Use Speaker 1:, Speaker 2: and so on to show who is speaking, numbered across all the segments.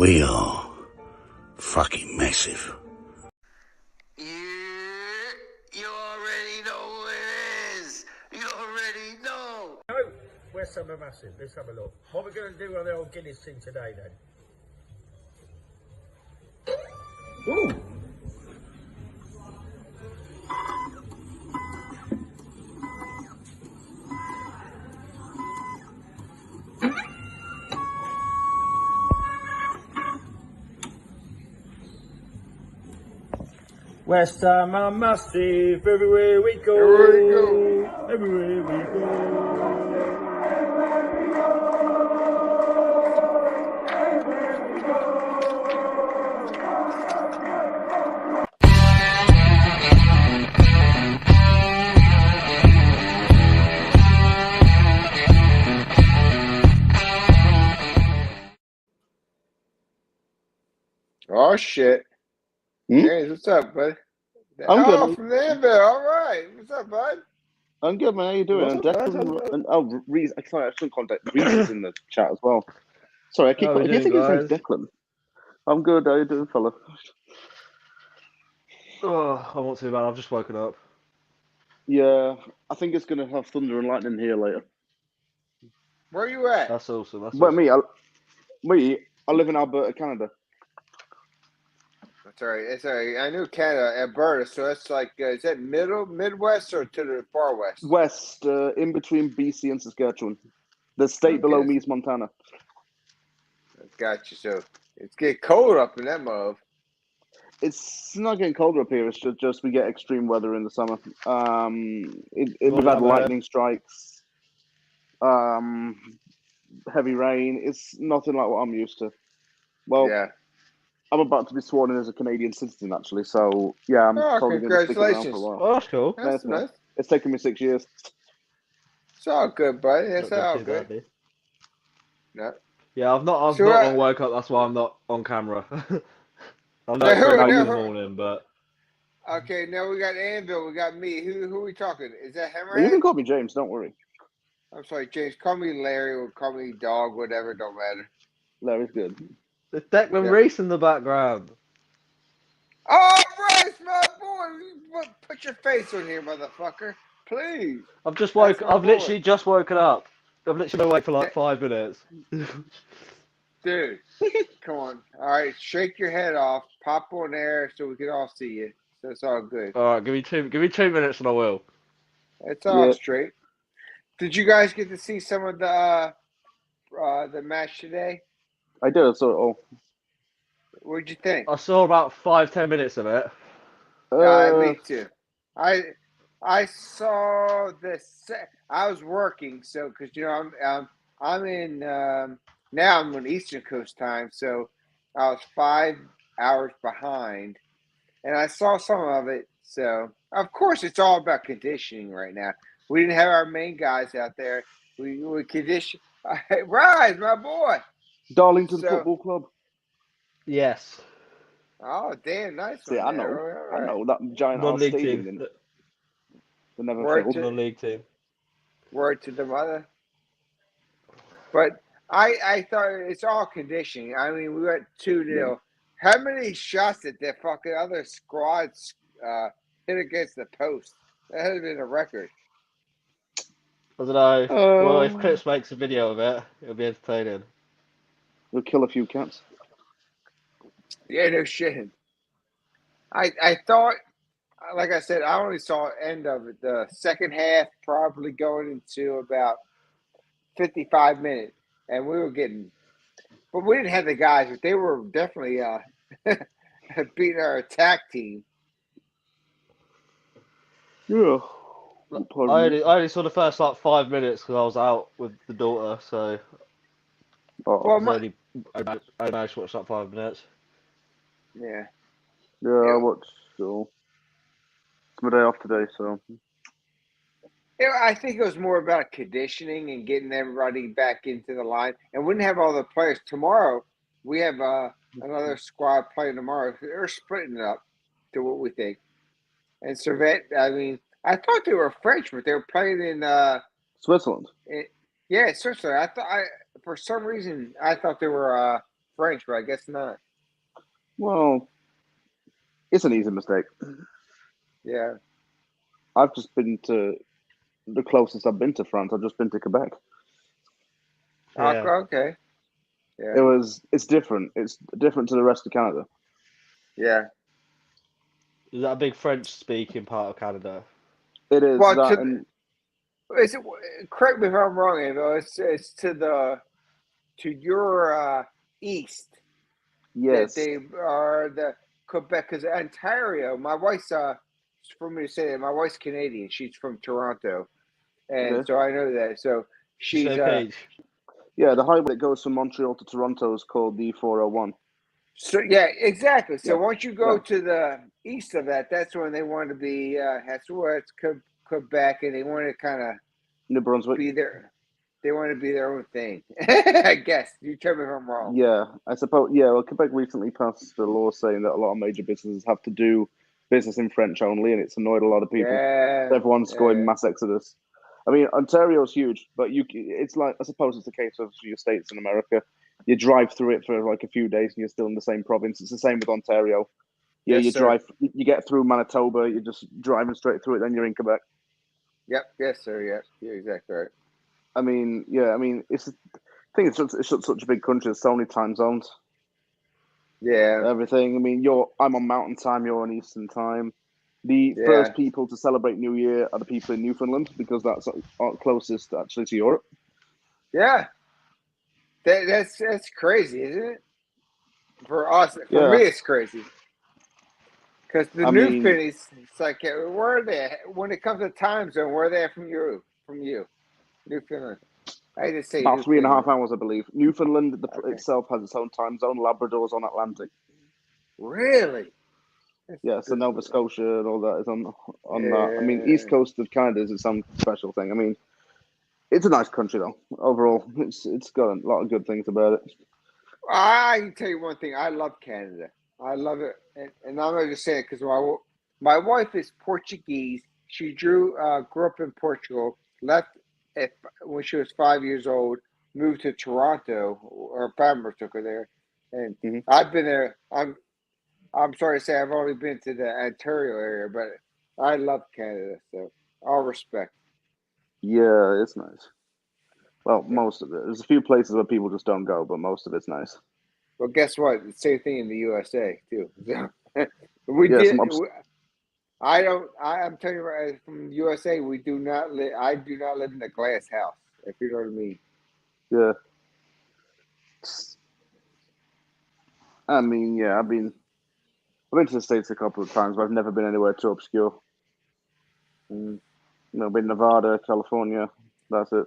Speaker 1: We are fucking massive.
Speaker 2: Yeah, you already know what it is. You already know.
Speaker 3: No, we're Summer Massive. Let's have a look. What we're going to do on the old Guinness thing today, then? Ooh. West Ham are massive, everywhere we go. Everywhere we go.
Speaker 4: Oh shit. James, what's up, bud?
Speaker 5: I'm good.
Speaker 4: Oh, from the Anvil. All right. What's up, bud?
Speaker 5: I'm good, man. How you doing?
Speaker 4: What's up,
Speaker 5: Reese, sorry, I shouldn't contact Reese is in the chat as well. Sorry, I keep
Speaker 6: How we doing,
Speaker 5: thinking his name's
Speaker 6: guys?
Speaker 5: Declan. I'm good. How you doing, fella?
Speaker 6: Oh, I'm not too bad. I've just woken up.
Speaker 5: Yeah, I think it's gonna have thunder and lightning here later.
Speaker 4: Where you at?
Speaker 6: That's awesome. That's
Speaker 5: But
Speaker 6: awesome.
Speaker 5: I live in Alberta, Canada.
Speaker 4: That's all right. It's all right. I knew Canada, Alberta, so that's like, is that Midwest or to the far west?
Speaker 5: West, in between BC and Saskatchewan. The state below me is Montana.
Speaker 4: Gotcha. So it's getting cold up in that move.
Speaker 5: It's not getting colder up here. It's just we get extreme weather in the summer. We've
Speaker 6: What
Speaker 5: had
Speaker 6: about
Speaker 5: lightning strikes, heavy rain. It's nothing like what I'm used to. Well,
Speaker 4: Yeah.
Speaker 5: I'm about to be sworn in as a Canadian citizen, actually. So yeah, I'm
Speaker 4: Oh,
Speaker 5: probably going to stick around for a
Speaker 4: congratulations.
Speaker 5: while.
Speaker 6: Oh, that's cool.
Speaker 4: That's nice.
Speaker 5: It's taken me 6 years.
Speaker 4: It's all good, buddy. It's
Speaker 6: Not
Speaker 4: all
Speaker 6: too
Speaker 4: good.
Speaker 6: badly.
Speaker 4: No.
Speaker 6: Yeah, I've not
Speaker 4: So,
Speaker 6: long woke up. That's why I'm not on camera. I'm
Speaker 4: Now,
Speaker 6: not
Speaker 4: who-
Speaker 6: up
Speaker 4: now,
Speaker 6: this
Speaker 4: who-
Speaker 6: morning, but
Speaker 4: Okay, now we got Anvil. We got me. Who are we talking? Is that
Speaker 5: Well, you
Speaker 4: Hammerhead?
Speaker 5: can call me James. Don't worry.
Speaker 4: I'm sorry, James. Call me Larry or call me Dog, whatever. Don't matter.
Speaker 5: Larry's good.
Speaker 6: there's Declan
Speaker 4: Yeah.
Speaker 6: Reese in the background.
Speaker 4: Oh, Bryce, my boy. Put your face on here, motherfucker. Please.
Speaker 6: I've just
Speaker 4: That's
Speaker 6: woke.
Speaker 4: my
Speaker 6: I've
Speaker 4: boy.
Speaker 6: literally just woken up. I've literally been awake for like 5 minutes.
Speaker 4: Dude, come on. All right, shake your head off. Pop on there so we can all see you. So it's all good.
Speaker 6: All right, give me 2 minutes and I will.
Speaker 4: It's all
Speaker 5: Yeah.
Speaker 4: straight. Did you guys get to see some of the match today?
Speaker 5: I did. So,
Speaker 4: What'd you think?
Speaker 6: I saw about 5-10 minutes of it.
Speaker 4: Me too. I saw this. I was working, so because I'm in now I'm on Eastern Coast time, so I was 5 hours behind, and I saw some of it. So of course it's all about conditioning right now. We didn't have our main guys out there. We condition. Rise, my boy.
Speaker 5: Darlington
Speaker 4: So-
Speaker 5: Football Club.
Speaker 6: Yes.
Speaker 4: Oh, damn, nice
Speaker 5: See,
Speaker 4: one.
Speaker 5: I
Speaker 4: there.
Speaker 5: know.
Speaker 4: All
Speaker 5: I
Speaker 4: right.
Speaker 5: know that giant ass
Speaker 6: Non-league
Speaker 5: stadium.
Speaker 6: team.
Speaker 5: They never
Speaker 4: Word
Speaker 5: failed.
Speaker 4: to-
Speaker 6: Non-league team.
Speaker 4: Word to the mother. But I thought it's all conditioning. I mean, we went 2-0. How many shots did that fucking other squad hit against the post? That has been a record.
Speaker 6: I don't know. Well, if Clips makes a video of it, it'll be entertaining.
Speaker 5: We'll kill a few cats.
Speaker 4: Yeah, no shit. I thought, like I said, I only saw end of it. The second half probably going into about 55 minutes, and we were getting, but we didn't have the guys, but they were definitely beating our attack team.
Speaker 5: Yeah.
Speaker 6: I only saw the first like 5 minutes because I was out with the daughter, so
Speaker 5: Oh,
Speaker 4: Well,
Speaker 6: I managed to watch that 5 minutes.
Speaker 4: yeah.
Speaker 5: yeah, I watched. So it's my day off today, so
Speaker 4: Yeah, I think it was more about conditioning and getting everybody back into the line. And we didn't have all the players. Tomorrow, we have another squad playing tomorrow. They're splitting it up to what we think. And Servette, I mean, I thought they were French, but they were playing in
Speaker 5: Switzerland.
Speaker 4: yeah, Switzerland. For some reason, I thought they were French, but I guess not.
Speaker 5: Well, it's an easy mistake.
Speaker 4: Yeah.
Speaker 5: I've just been to the closest I've been to France. I've just been to Quebec.
Speaker 6: Yeah.
Speaker 4: Okay. Yeah.
Speaker 5: It's different. It's different to the rest of Canada.
Speaker 4: Yeah.
Speaker 6: Is that a big French-speaking part of Canada?
Speaker 5: It is
Speaker 4: Well,
Speaker 5: that, and
Speaker 4: is it? Correct me if I'm wrong, Avo. It's to your east that
Speaker 5: yes,
Speaker 4: they are the Quebec, because Ontario. My wife's for me to say that my wife's Canadian. She's from Toronto, and
Speaker 5: okay,
Speaker 4: so I know that. So she's
Speaker 6: Snow Peach.
Speaker 5: yeah. The highway that goes from Montreal to Toronto is called the 401.
Speaker 4: So yeah, exactly. So
Speaker 5: Yeah,
Speaker 4: once you go
Speaker 5: yeah.
Speaker 4: to the east of that, that's when they want to be. That's where it's Quebec, and they want to kind of
Speaker 5: New Brunswick.
Speaker 4: be there. They want to be their own thing. I guess. You tell me if I'm wrong.
Speaker 5: Yeah, I suppose. Yeah, well, Quebec recently passed a law saying that a lot of major businesses have to do business in French only, and it's annoyed a lot of people.
Speaker 4: Yeah.
Speaker 5: Everyone's going mass exodus. I mean, Ontario's huge, but it's like, I suppose it's the case of your states in America. You drive through it for like a few days, and you're still in the same province. It's the same with Ontario. Yeah,
Speaker 4: Yes, sir.
Speaker 5: you get through Manitoba, you're just driving straight through it, then you're in Quebec.
Speaker 4: Yep. Yes, sir. Yep. You're exactly right.
Speaker 5: I mean, yeah, I mean, I think it's such a big country. There's so many time zones.
Speaker 4: Yeah.
Speaker 5: Everything. I mean, I'm on Mountain Time. You're on Eastern Time. The
Speaker 4: Yeah.
Speaker 5: first people to celebrate New Year are the people in Newfoundland because that's closest actually to Europe.
Speaker 4: Yeah. That's crazy, isn't it? For us, for
Speaker 5: Yeah,
Speaker 4: me, it's crazy. Because the
Speaker 5: I mean,
Speaker 4: Newfoundlands, it's like, where are they? When it comes to time zone, where are they from you? From you, Newfoundland. I just say
Speaker 5: about 3.5
Speaker 4: Newfoundland.
Speaker 5: hours, I believe. Newfoundland
Speaker 4: Okay.
Speaker 5: itself has its own time zone. Labrador's on Atlantic.
Speaker 4: Really? That's
Speaker 5: Yeah, so Nova
Speaker 4: bizarre.
Speaker 5: Scotia and all that is on that. I mean, East
Speaker 4: Yeah.
Speaker 5: Coast of Canada is its own special thing. I mean, it's a nice country though. Overall, it's got a lot of good things about it.
Speaker 4: I can tell you one thing. I love Canada. I love it, and I'm not just saying it because my wife is Portuguese. She grew up in Portugal. Left when she was 5 years old. Moved to Toronto. Her family took her there, and
Speaker 5: Hmm.
Speaker 4: I've been there. I'm sorry to say I've only been to the Ontario area, but I love Canada. So all respect.
Speaker 5: Yeah, it's nice. Well,
Speaker 4: Yeah.
Speaker 5: most of it. There's a few places where people just don't go, but most of it's nice.
Speaker 4: Well, guess what? The same thing in the USA too. we
Speaker 5: Yeah,
Speaker 4: did. I don't. I'm telling you, right, from USA, we do not live. I do not live in a glass house. If you know what I mean.
Speaker 5: yeah. I mean, yeah. I've been to the States a couple of times, but I've never been anywhere too obscure.
Speaker 4: Mm,
Speaker 5: Been Nevada, California. That's it.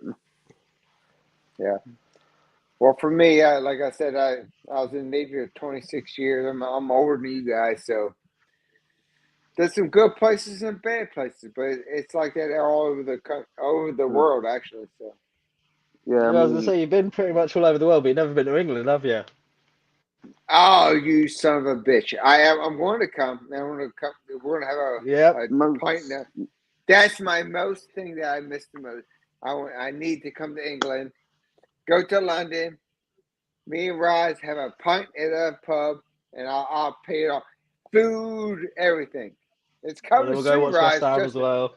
Speaker 4: yeah. Well, for me, like I said, I was in the Navy for 26 years. I'm older than you guys, so there's some good places and bad places, but it's like that all over over the
Speaker 5: Yeah,
Speaker 4: world, actually. So.
Speaker 5: yeah. I
Speaker 6: Yeah, I was gonna
Speaker 5: mean,
Speaker 6: say you've been pretty much all over the world, but you've never been to England, have you?
Speaker 4: Oh, you son of a bitch! I am. I'm going to come. I'm going to come. We're going to have
Speaker 6: Yep.
Speaker 4: a pint
Speaker 5: most.
Speaker 4: now. That's my most thing that I miss the most. I need to come to England, go to London. Me and Roz have a pint at a pub, and I'll pay it off. Food, everything. It's
Speaker 6: And then
Speaker 4: coming
Speaker 6: we'll go
Speaker 4: soon,
Speaker 6: watch West
Speaker 4: Roz.
Speaker 6: Ham as
Speaker 4: Just
Speaker 6: well.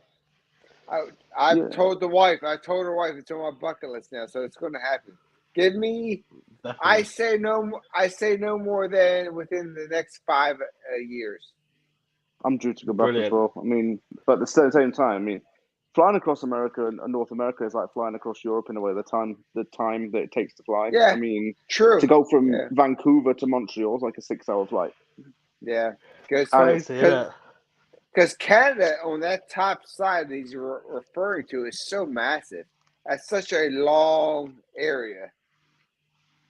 Speaker 4: I, I've
Speaker 5: Yeah,
Speaker 4: told the wife. I told her wife it's on my bucket list now, so it's going to happen. Give me. I
Speaker 6: Definitely.
Speaker 4: say no. I say no more than within the next 5 years.
Speaker 5: I'm due to go back as
Speaker 6: Brilliant.
Speaker 5: well. I mean, but at the same time, I mean, flying across America and North America is like flying across Europe in a way. The time that it takes to fly. I
Speaker 4: Yeah,
Speaker 5: mean, to
Speaker 4: true.
Speaker 5: go from
Speaker 4: Yeah,
Speaker 5: Vancouver to Montreal is like a 6 hour flight.
Speaker 4: yeah.
Speaker 6: It's
Speaker 5: And
Speaker 6: crazy, isn't it?
Speaker 4: Because Canada on that top side that he's referring to is so massive. That's such a long area.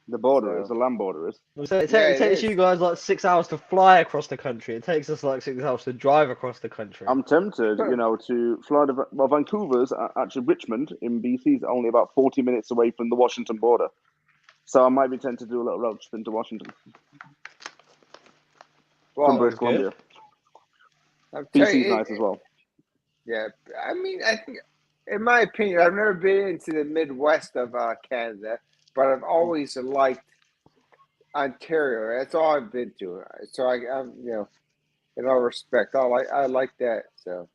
Speaker 5: the border is,
Speaker 4: So
Speaker 5: the land border is.
Speaker 6: So
Speaker 4: yeah,
Speaker 6: it
Speaker 4: it
Speaker 6: takes you
Speaker 4: is.
Speaker 6: guys like 6 hours to fly across the country. It takes us like 6 hours to drive across the country.
Speaker 5: I'm tempted, to fly to, well, Vancouver's actually Richmond in BC is only about 40 minutes away from the Washington border. So I might be tempted to do a little road trip into Washington from
Speaker 4: Well,
Speaker 5: British
Speaker 6: Sounds good.
Speaker 5: Columbia.
Speaker 4: I'm telling
Speaker 5: BC's
Speaker 4: you,
Speaker 5: nice as well.
Speaker 4: yeah. I mean, I think, in my opinion, I've never been into the Midwest of Canada, but I've always liked Ontario. That's all I've been to. So I'm in all respect, I like that. So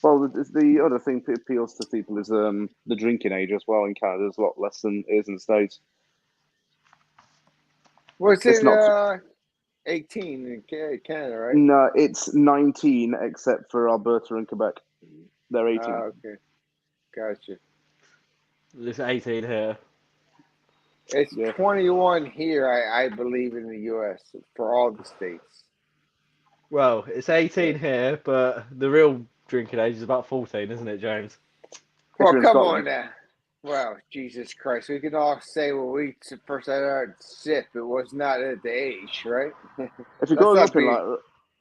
Speaker 5: Well, the other thing that appeals to people is the drinking age as well. In Canada, is a lot less than it is in the States.
Speaker 4: was
Speaker 5: It's
Speaker 4: it
Speaker 5: not.
Speaker 4: 18 in Canada, right?
Speaker 5: No, it's 19 except for Alberta and Quebec. They're 18.
Speaker 4: Okay, gotcha.
Speaker 6: It's 18 here.
Speaker 4: It's
Speaker 5: Yeah.
Speaker 4: 21 here, I believe, in the U.S. for all the states.
Speaker 6: Well, it's 18 here, but the real drinking age is about 14, isn't it, James?
Speaker 5: If
Speaker 4: Well,
Speaker 5: you're in
Speaker 4: come on
Speaker 5: Scotland,
Speaker 4: now. Well, Jesus Christ, we can all say what we first had our sip. It was not at the age, right?
Speaker 5: if you're
Speaker 4: Let's
Speaker 5: growing
Speaker 4: not
Speaker 5: up in
Speaker 4: be.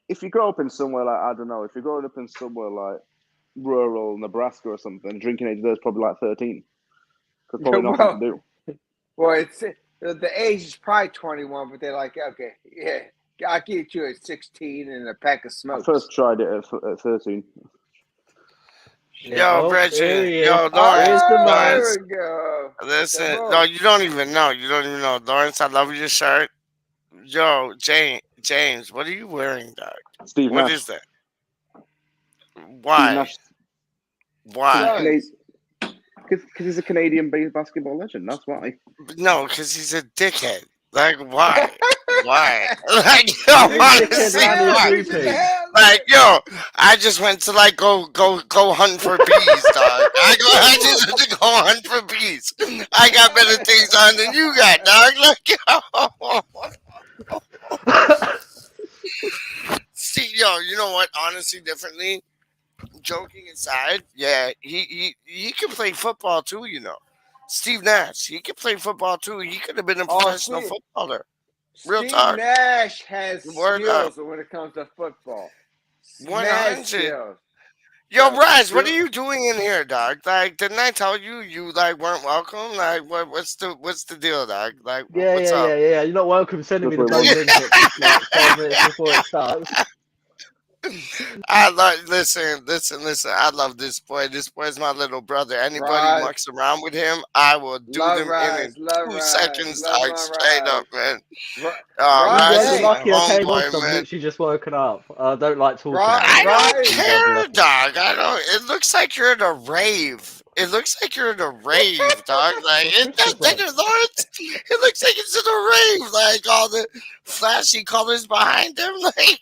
Speaker 5: if you grow up in somewhere like I don't know, if you're growing up in somewhere like rural Nebraska or something, drinking age there is probably like 13 because probably nothing to
Speaker 4: Well,
Speaker 5: do.
Speaker 4: well, it's the age is probably 21, but they're like, okay, yeah, I'll give it to you at 16 and a pack of
Speaker 5: I first
Speaker 4: smokes.
Speaker 5: tried it at 13.
Speaker 6: Yeah.
Speaker 2: Yo,
Speaker 6: Oh, here
Speaker 2: Bridget.
Speaker 6: he is.
Speaker 2: Yo,
Speaker 6: Here's
Speaker 2: Lawrence.
Speaker 6: the
Speaker 4: Oh,
Speaker 6: man.
Speaker 2: Lawrence.
Speaker 4: there we go. The
Speaker 2: Listen. No,
Speaker 4: vote.
Speaker 2: you don't even know. You don't even know. Lawrence, I love your shirt. Yo, James, what are you wearing, dog?
Speaker 5: Steve
Speaker 2: What
Speaker 5: Nash.
Speaker 2: is that?
Speaker 5: Steve
Speaker 2: Why?
Speaker 5: Nash.
Speaker 2: Why?
Speaker 4: Sons.
Speaker 5: Because he's a Canadian-based basketball legend. That's why.
Speaker 2: No, because he's a dickhead. Like, why? Why? Like, yo,
Speaker 6: He's dickhead
Speaker 2: honestly,
Speaker 6: land is
Speaker 2: why?
Speaker 4: He's in the
Speaker 6: hooping.
Speaker 4: house.
Speaker 2: Like, yo, I just went to like go hunt for bees, dog. I just went to go hunt for bees. I got better things on than you got, dog. Like, yo. See, yo, you know what? Honestly, differently. Joking aside, yeah, he can play football too. You know, Steve Nash, he can play football too. He could have been a
Speaker 4: Oh,
Speaker 2: professional footballer. Real
Speaker 4: Steve
Speaker 2: talk.
Speaker 4: Nash has
Speaker 2: Word up.
Speaker 4: skills when it comes to football.
Speaker 2: One
Speaker 4: Mad
Speaker 2: hundred.
Speaker 4: skills.
Speaker 2: Yo,
Speaker 4: So,
Speaker 2: Raz, what are
Speaker 4: you
Speaker 2: you doing in here, dog? Like, didn't I tell you like weren't welcome? Like, what's the deal, dog? Like,
Speaker 6: Yeah,
Speaker 2: what's
Speaker 6: yeah,
Speaker 2: up?
Speaker 6: yeah, yeah. You're not welcome sending
Speaker 5: Just
Speaker 6: me the
Speaker 5: wait
Speaker 6: bloody
Speaker 5: one.
Speaker 6: link at like 5 minutes before it starts.
Speaker 2: I love listen. I love this boy. This boy's my little brother. Anybody
Speaker 4: Rise,
Speaker 2: mucks around with him, I will do
Speaker 4: love
Speaker 2: them
Speaker 4: Rise, love
Speaker 2: 2 seconds,
Speaker 4: Rise, love
Speaker 2: dog.
Speaker 4: my
Speaker 2: Straight up,
Speaker 4: Rise.
Speaker 2: man.
Speaker 6: You
Speaker 4: Rise,
Speaker 6: guys
Speaker 2: Raz
Speaker 6: are
Speaker 2: is
Speaker 4: hey,
Speaker 2: my
Speaker 6: lucky I came on. 'Cause
Speaker 2: homeboy,
Speaker 6: I've
Speaker 2: man.
Speaker 6: literally just woken up. I don't like talking at the
Speaker 2: I
Speaker 6: moment.
Speaker 2: don't
Speaker 6: So
Speaker 4: Rise.
Speaker 6: you guys are
Speaker 2: care,
Speaker 6: lucky.
Speaker 2: dog. I don't. It looks like you're at a rave. It looks like you're at a rave, dog. Like
Speaker 6: Well,
Speaker 2: it does,
Speaker 6: Christmas lights.
Speaker 2: Lawrence. It looks like it's at a rave. Like all the flashy colors behind him. Like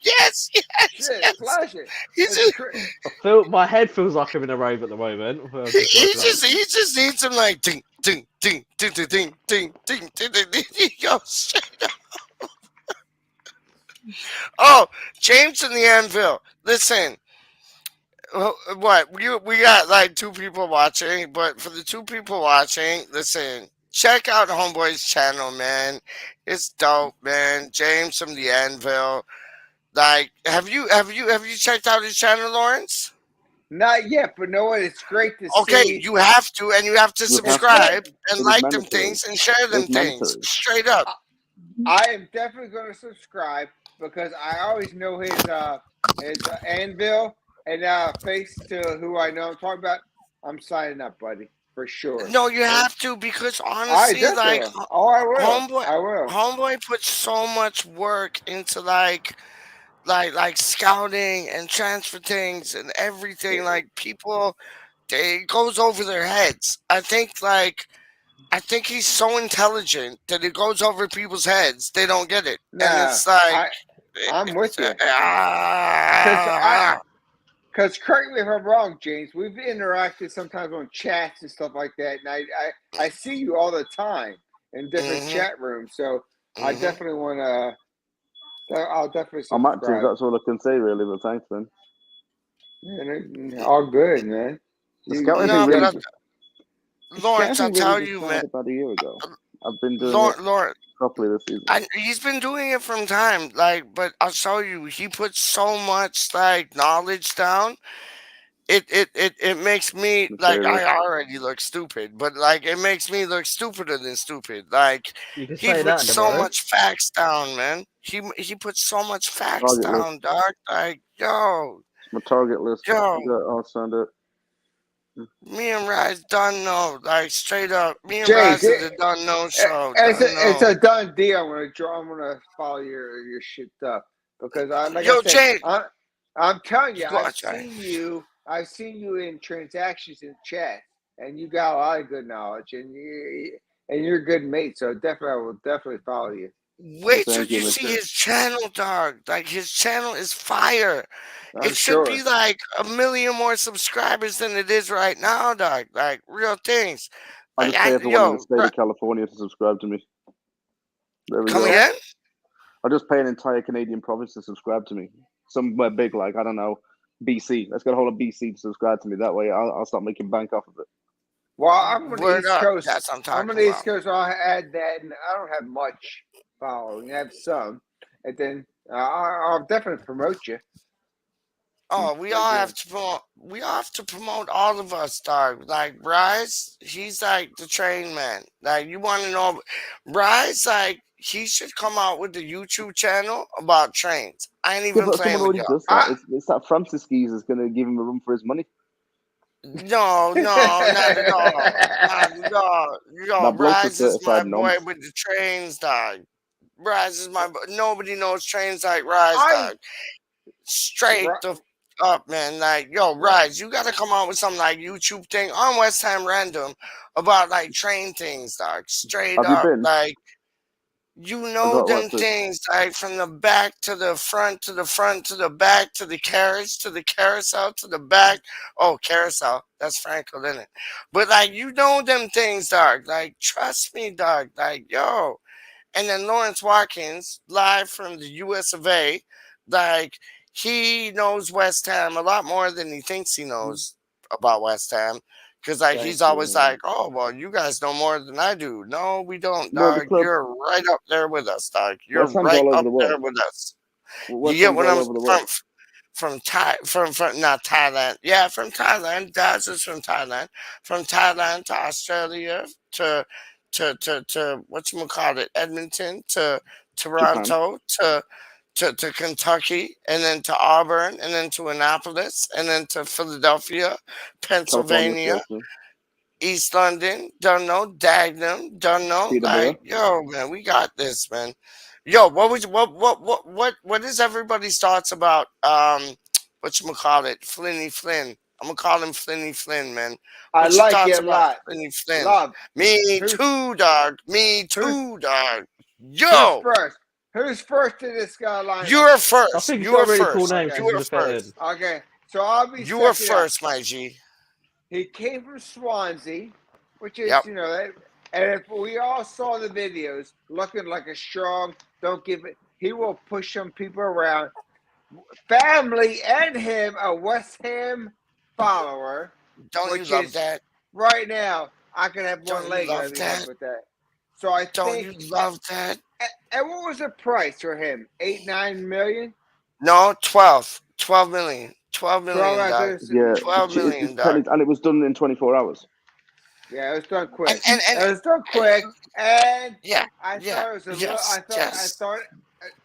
Speaker 4: Shit,
Speaker 2: yes.
Speaker 4: flash it.
Speaker 2: He's
Speaker 4: It's
Speaker 2: just,
Speaker 4: cra-
Speaker 6: I feel my head feels like I'm in a rave at the moment. Well, I've just woken up.
Speaker 2: he just needs some like ding ding ding ding ding ding ding ding ding ding ding. He goes straight up. Oh, James and the Anvil. Listen. What we got like 2 people watching, but for the 2 people watching, listen, check out Homeboy's channel, man. It's dope, man. James from the Anvil. Like, have you checked out his channel, Lawrence?
Speaker 4: Not yet, but know what? It's great to
Speaker 2: Okay,
Speaker 4: see.
Speaker 2: you have to, and you have to
Speaker 5: You have
Speaker 4: It's
Speaker 5: to.
Speaker 4: great.
Speaker 2: subscribe and
Speaker 5: It is
Speaker 2: like them
Speaker 5: mandatory.
Speaker 2: things and share them
Speaker 5: It's
Speaker 2: things
Speaker 5: mandatory.
Speaker 2: straight up.
Speaker 4: I am definitely going to subscribe because I always know his anvil and face to who I know I'm talking about. I'm signing up, buddy, for sure.
Speaker 2: No, you
Speaker 4: And
Speaker 2: have to because
Speaker 4: I
Speaker 2: honestly,
Speaker 4: definitely
Speaker 2: like
Speaker 4: will. Oh, I will.
Speaker 2: homeboy,
Speaker 4: I will.
Speaker 2: homeboy puts so much work into like scouting and transfer things and everything. Like people, it goes over their heads. I think he's so intelligent that it goes over people's heads. They don't get it, and
Speaker 4: Nah,
Speaker 2: it's like,
Speaker 4: I'm with you. Cause
Speaker 2: ah,
Speaker 4: cause correct me if I'm wrong, James. We've interacted sometimes on chats and stuff like that, and I see you all the time in different
Speaker 2: mhm,
Speaker 4: chat rooms. So I
Speaker 2: mhm.
Speaker 4: definitely want to. I'll definitely
Speaker 5: I'm active.
Speaker 4: subscribe.
Speaker 5: That's all I can say, really. But thanks, man.
Speaker 4: All good, man.
Speaker 5: The
Speaker 4: You
Speaker 5: scouting
Speaker 4: you
Speaker 5: thing
Speaker 2: No, but
Speaker 5: really,
Speaker 4: you
Speaker 5: just, the
Speaker 2: Lawrence, I
Speaker 5: scouting really
Speaker 2: tell
Speaker 5: just
Speaker 2: you, man,
Speaker 5: started about a year ago. I've been doing it
Speaker 2: Lawrence,
Speaker 5: properly this season.
Speaker 2: he's been doing it from time. Like, but I'll show you, he puts so much like knowledge down. It makes me like
Speaker 5: Material.
Speaker 2: I already look stupid, but like it makes me look stupider than stupid. Like
Speaker 6: You can
Speaker 2: he
Speaker 6: say that
Speaker 2: puts
Speaker 6: in the
Speaker 2: so
Speaker 6: row.
Speaker 2: much facts down, man. He puts so much facts
Speaker 5: Target list.
Speaker 2: down, dog. Like yo,
Speaker 5: It's my target list.
Speaker 2: yo,
Speaker 5: You got. I'll send it.
Speaker 2: Me and Rise done know, like straight up. Me and
Speaker 4: James,
Speaker 2: Rise is a done know show.
Speaker 4: it's
Speaker 2: Done
Speaker 4: a done deal. I'm gonna follow your shit up because like I
Speaker 2: Yo,
Speaker 4: said,
Speaker 2: James,
Speaker 4: I'm telling you,
Speaker 2: watch that.
Speaker 4: I've seen you in transactions in chat, and you got a lot of good knowledge, and you're a good mate. So definitely, I will definitely follow you.
Speaker 2: Wait till
Speaker 5: Thank you,
Speaker 2: you see
Speaker 5: Mister.
Speaker 2: his channel, dog. Like his channel is fire.
Speaker 4: I'm
Speaker 2: It should be
Speaker 4: sure.
Speaker 2: like 1 million more subscribers than it is right now, dog. Like real things.
Speaker 5: I
Speaker 2: Like
Speaker 5: just pay everyone in the state
Speaker 2: bro,
Speaker 5: of California to subscribe to me. There we
Speaker 2: come
Speaker 5: go.
Speaker 2: again?
Speaker 5: I just pay an entire Canadian province to subscribe to me. Somewhere big, like I don't know, BC. Let's get a whole of BC to subscribe to me. That way, I'll start making bank off of it.
Speaker 4: Well, I'm on the
Speaker 2: Word
Speaker 4: East
Speaker 2: up.
Speaker 4: Coast.
Speaker 2: That's what I'm
Speaker 4: I'm on
Speaker 2: talking
Speaker 4: the East
Speaker 2: about.
Speaker 4: Coast. So I'll add that, and I don't have much following. I have some, and then I'll definitely promote you.
Speaker 2: Oh, we
Speaker 4: Like
Speaker 2: all have to promote. We all have to promote all of us, dog. Like Bryce, he's like the train man. Like you want to know, Bryce, like he should come out with a YouTube channel about trains. I ain't
Speaker 5: Yeah,
Speaker 2: even
Speaker 5: but someone
Speaker 2: playing with
Speaker 5: already
Speaker 2: y'all.
Speaker 5: does that. It's that Francis Keys is going to give him a run for his money.
Speaker 2: No, no, not at all. Not at all. Yo,
Speaker 5: That bloke's a
Speaker 2: Bryce is my
Speaker 5: certified
Speaker 2: boy
Speaker 5: nonce.
Speaker 2: with the trains, dog. Bryce is my. Nobody knows trains like Rise,
Speaker 4: I
Speaker 2: dog. Straight
Speaker 4: right,
Speaker 2: the up, man. Like, yo,
Speaker 4: right.
Speaker 2: Rise, you gotta come out with some like YouTube thing on West Ham Random about like train things, dog. Straight
Speaker 5: Have you
Speaker 2: up,
Speaker 5: been?
Speaker 2: like you
Speaker 5: I
Speaker 2: know
Speaker 5: got
Speaker 2: them
Speaker 5: what's it?
Speaker 2: things like from the back to the front to the front to the back to the carriage to the carousel to the back. Oh, carousel. That's Franco, isn't it? But like you know them things, dog. Like trust me, dog. Like yo. And then Lawrence Watkins, live from the US of A, like he knows West Ham a lot more than he thinks he knows about West Ham. Cause like he's
Speaker 4: Thank you,
Speaker 2: always
Speaker 4: man.
Speaker 2: like, oh well, you guys know more than I do. No, we don't,
Speaker 5: Well, the
Speaker 2: dog.
Speaker 5: club
Speaker 2: You're right up there with us, dog. You're
Speaker 5: West Ham's
Speaker 2: right
Speaker 5: all over
Speaker 2: up
Speaker 5: the
Speaker 2: there
Speaker 5: world.
Speaker 2: with us. You
Speaker 5: West
Speaker 2: get
Speaker 5: Ham's
Speaker 2: what
Speaker 5: all
Speaker 2: I'm
Speaker 5: over the world.
Speaker 2: from not Thailand. Yeah, from Thailand. Daz is from Thailand. From Thailand to Australia to whatchamacallit, Edmonton to
Speaker 5: Japan,
Speaker 2: Toronto to Kentucky and then to Auburn and then to Annapolis and then to Philadelphia,
Speaker 5: California,
Speaker 2: Pennsylvania,
Speaker 5: seriously.
Speaker 2: East London, don't know, Dagenham, don't know.
Speaker 5: Peterborough.
Speaker 2: Like, yo, man, we got this, man. Yo, what is everybody's thoughts about whatchamacallit, Flinny Flynn? I'm gonna call him Flinny Flynn, man.
Speaker 4: I
Speaker 2: What's your
Speaker 4: like
Speaker 2: thoughts
Speaker 4: it a
Speaker 2: about
Speaker 4: lot.
Speaker 2: Flinny Flynn?
Speaker 4: Love.
Speaker 2: Me
Speaker 4: Who's
Speaker 2: too, dog. Me
Speaker 4: who's
Speaker 2: too, dog.
Speaker 4: who's
Speaker 2: Yo,
Speaker 4: first? Who's first in this lineup?
Speaker 2: you're
Speaker 6: I
Speaker 2: first.
Speaker 6: think he's
Speaker 2: You
Speaker 6: got
Speaker 2: are
Speaker 6: a really cool
Speaker 2: first.
Speaker 6: name
Speaker 4: Okay,
Speaker 2: You
Speaker 6: because he's
Speaker 2: are
Speaker 6: a fit in.
Speaker 2: first.
Speaker 4: okay. So I'll be
Speaker 2: You are
Speaker 4: second up.
Speaker 2: first, my G.
Speaker 4: He came from Swansea, which is
Speaker 2: Yep.
Speaker 4: and if we all saw the videos, looking like a strong, don't give it. He will push some people around. Family and him a West Ham follower,
Speaker 2: Don't you
Speaker 4: which
Speaker 2: love
Speaker 4: is
Speaker 2: that?
Speaker 4: right now I can have one
Speaker 2: Don't you
Speaker 4: leg and I'd
Speaker 2: love
Speaker 4: be happy
Speaker 2: that?
Speaker 4: with that. So I
Speaker 2: Don't you
Speaker 4: think.
Speaker 2: love that?
Speaker 4: And what was the price for him? 8-9 million.
Speaker 2: No, 12. 12 million. 12
Speaker 4: 12
Speaker 2: million, dog.
Speaker 4: after.
Speaker 5: Yeah,
Speaker 2: 12
Speaker 5: it's
Speaker 2: million, dog.
Speaker 5: and it was done in 24 hours.
Speaker 4: Yeah, it was done
Speaker 2: And,
Speaker 4: quick.
Speaker 2: and, and,
Speaker 4: It was done
Speaker 2: and
Speaker 4: quick, and
Speaker 2: yeah,
Speaker 4: I
Speaker 2: yeah,
Speaker 4: thought it was a little.
Speaker 2: yes, yes.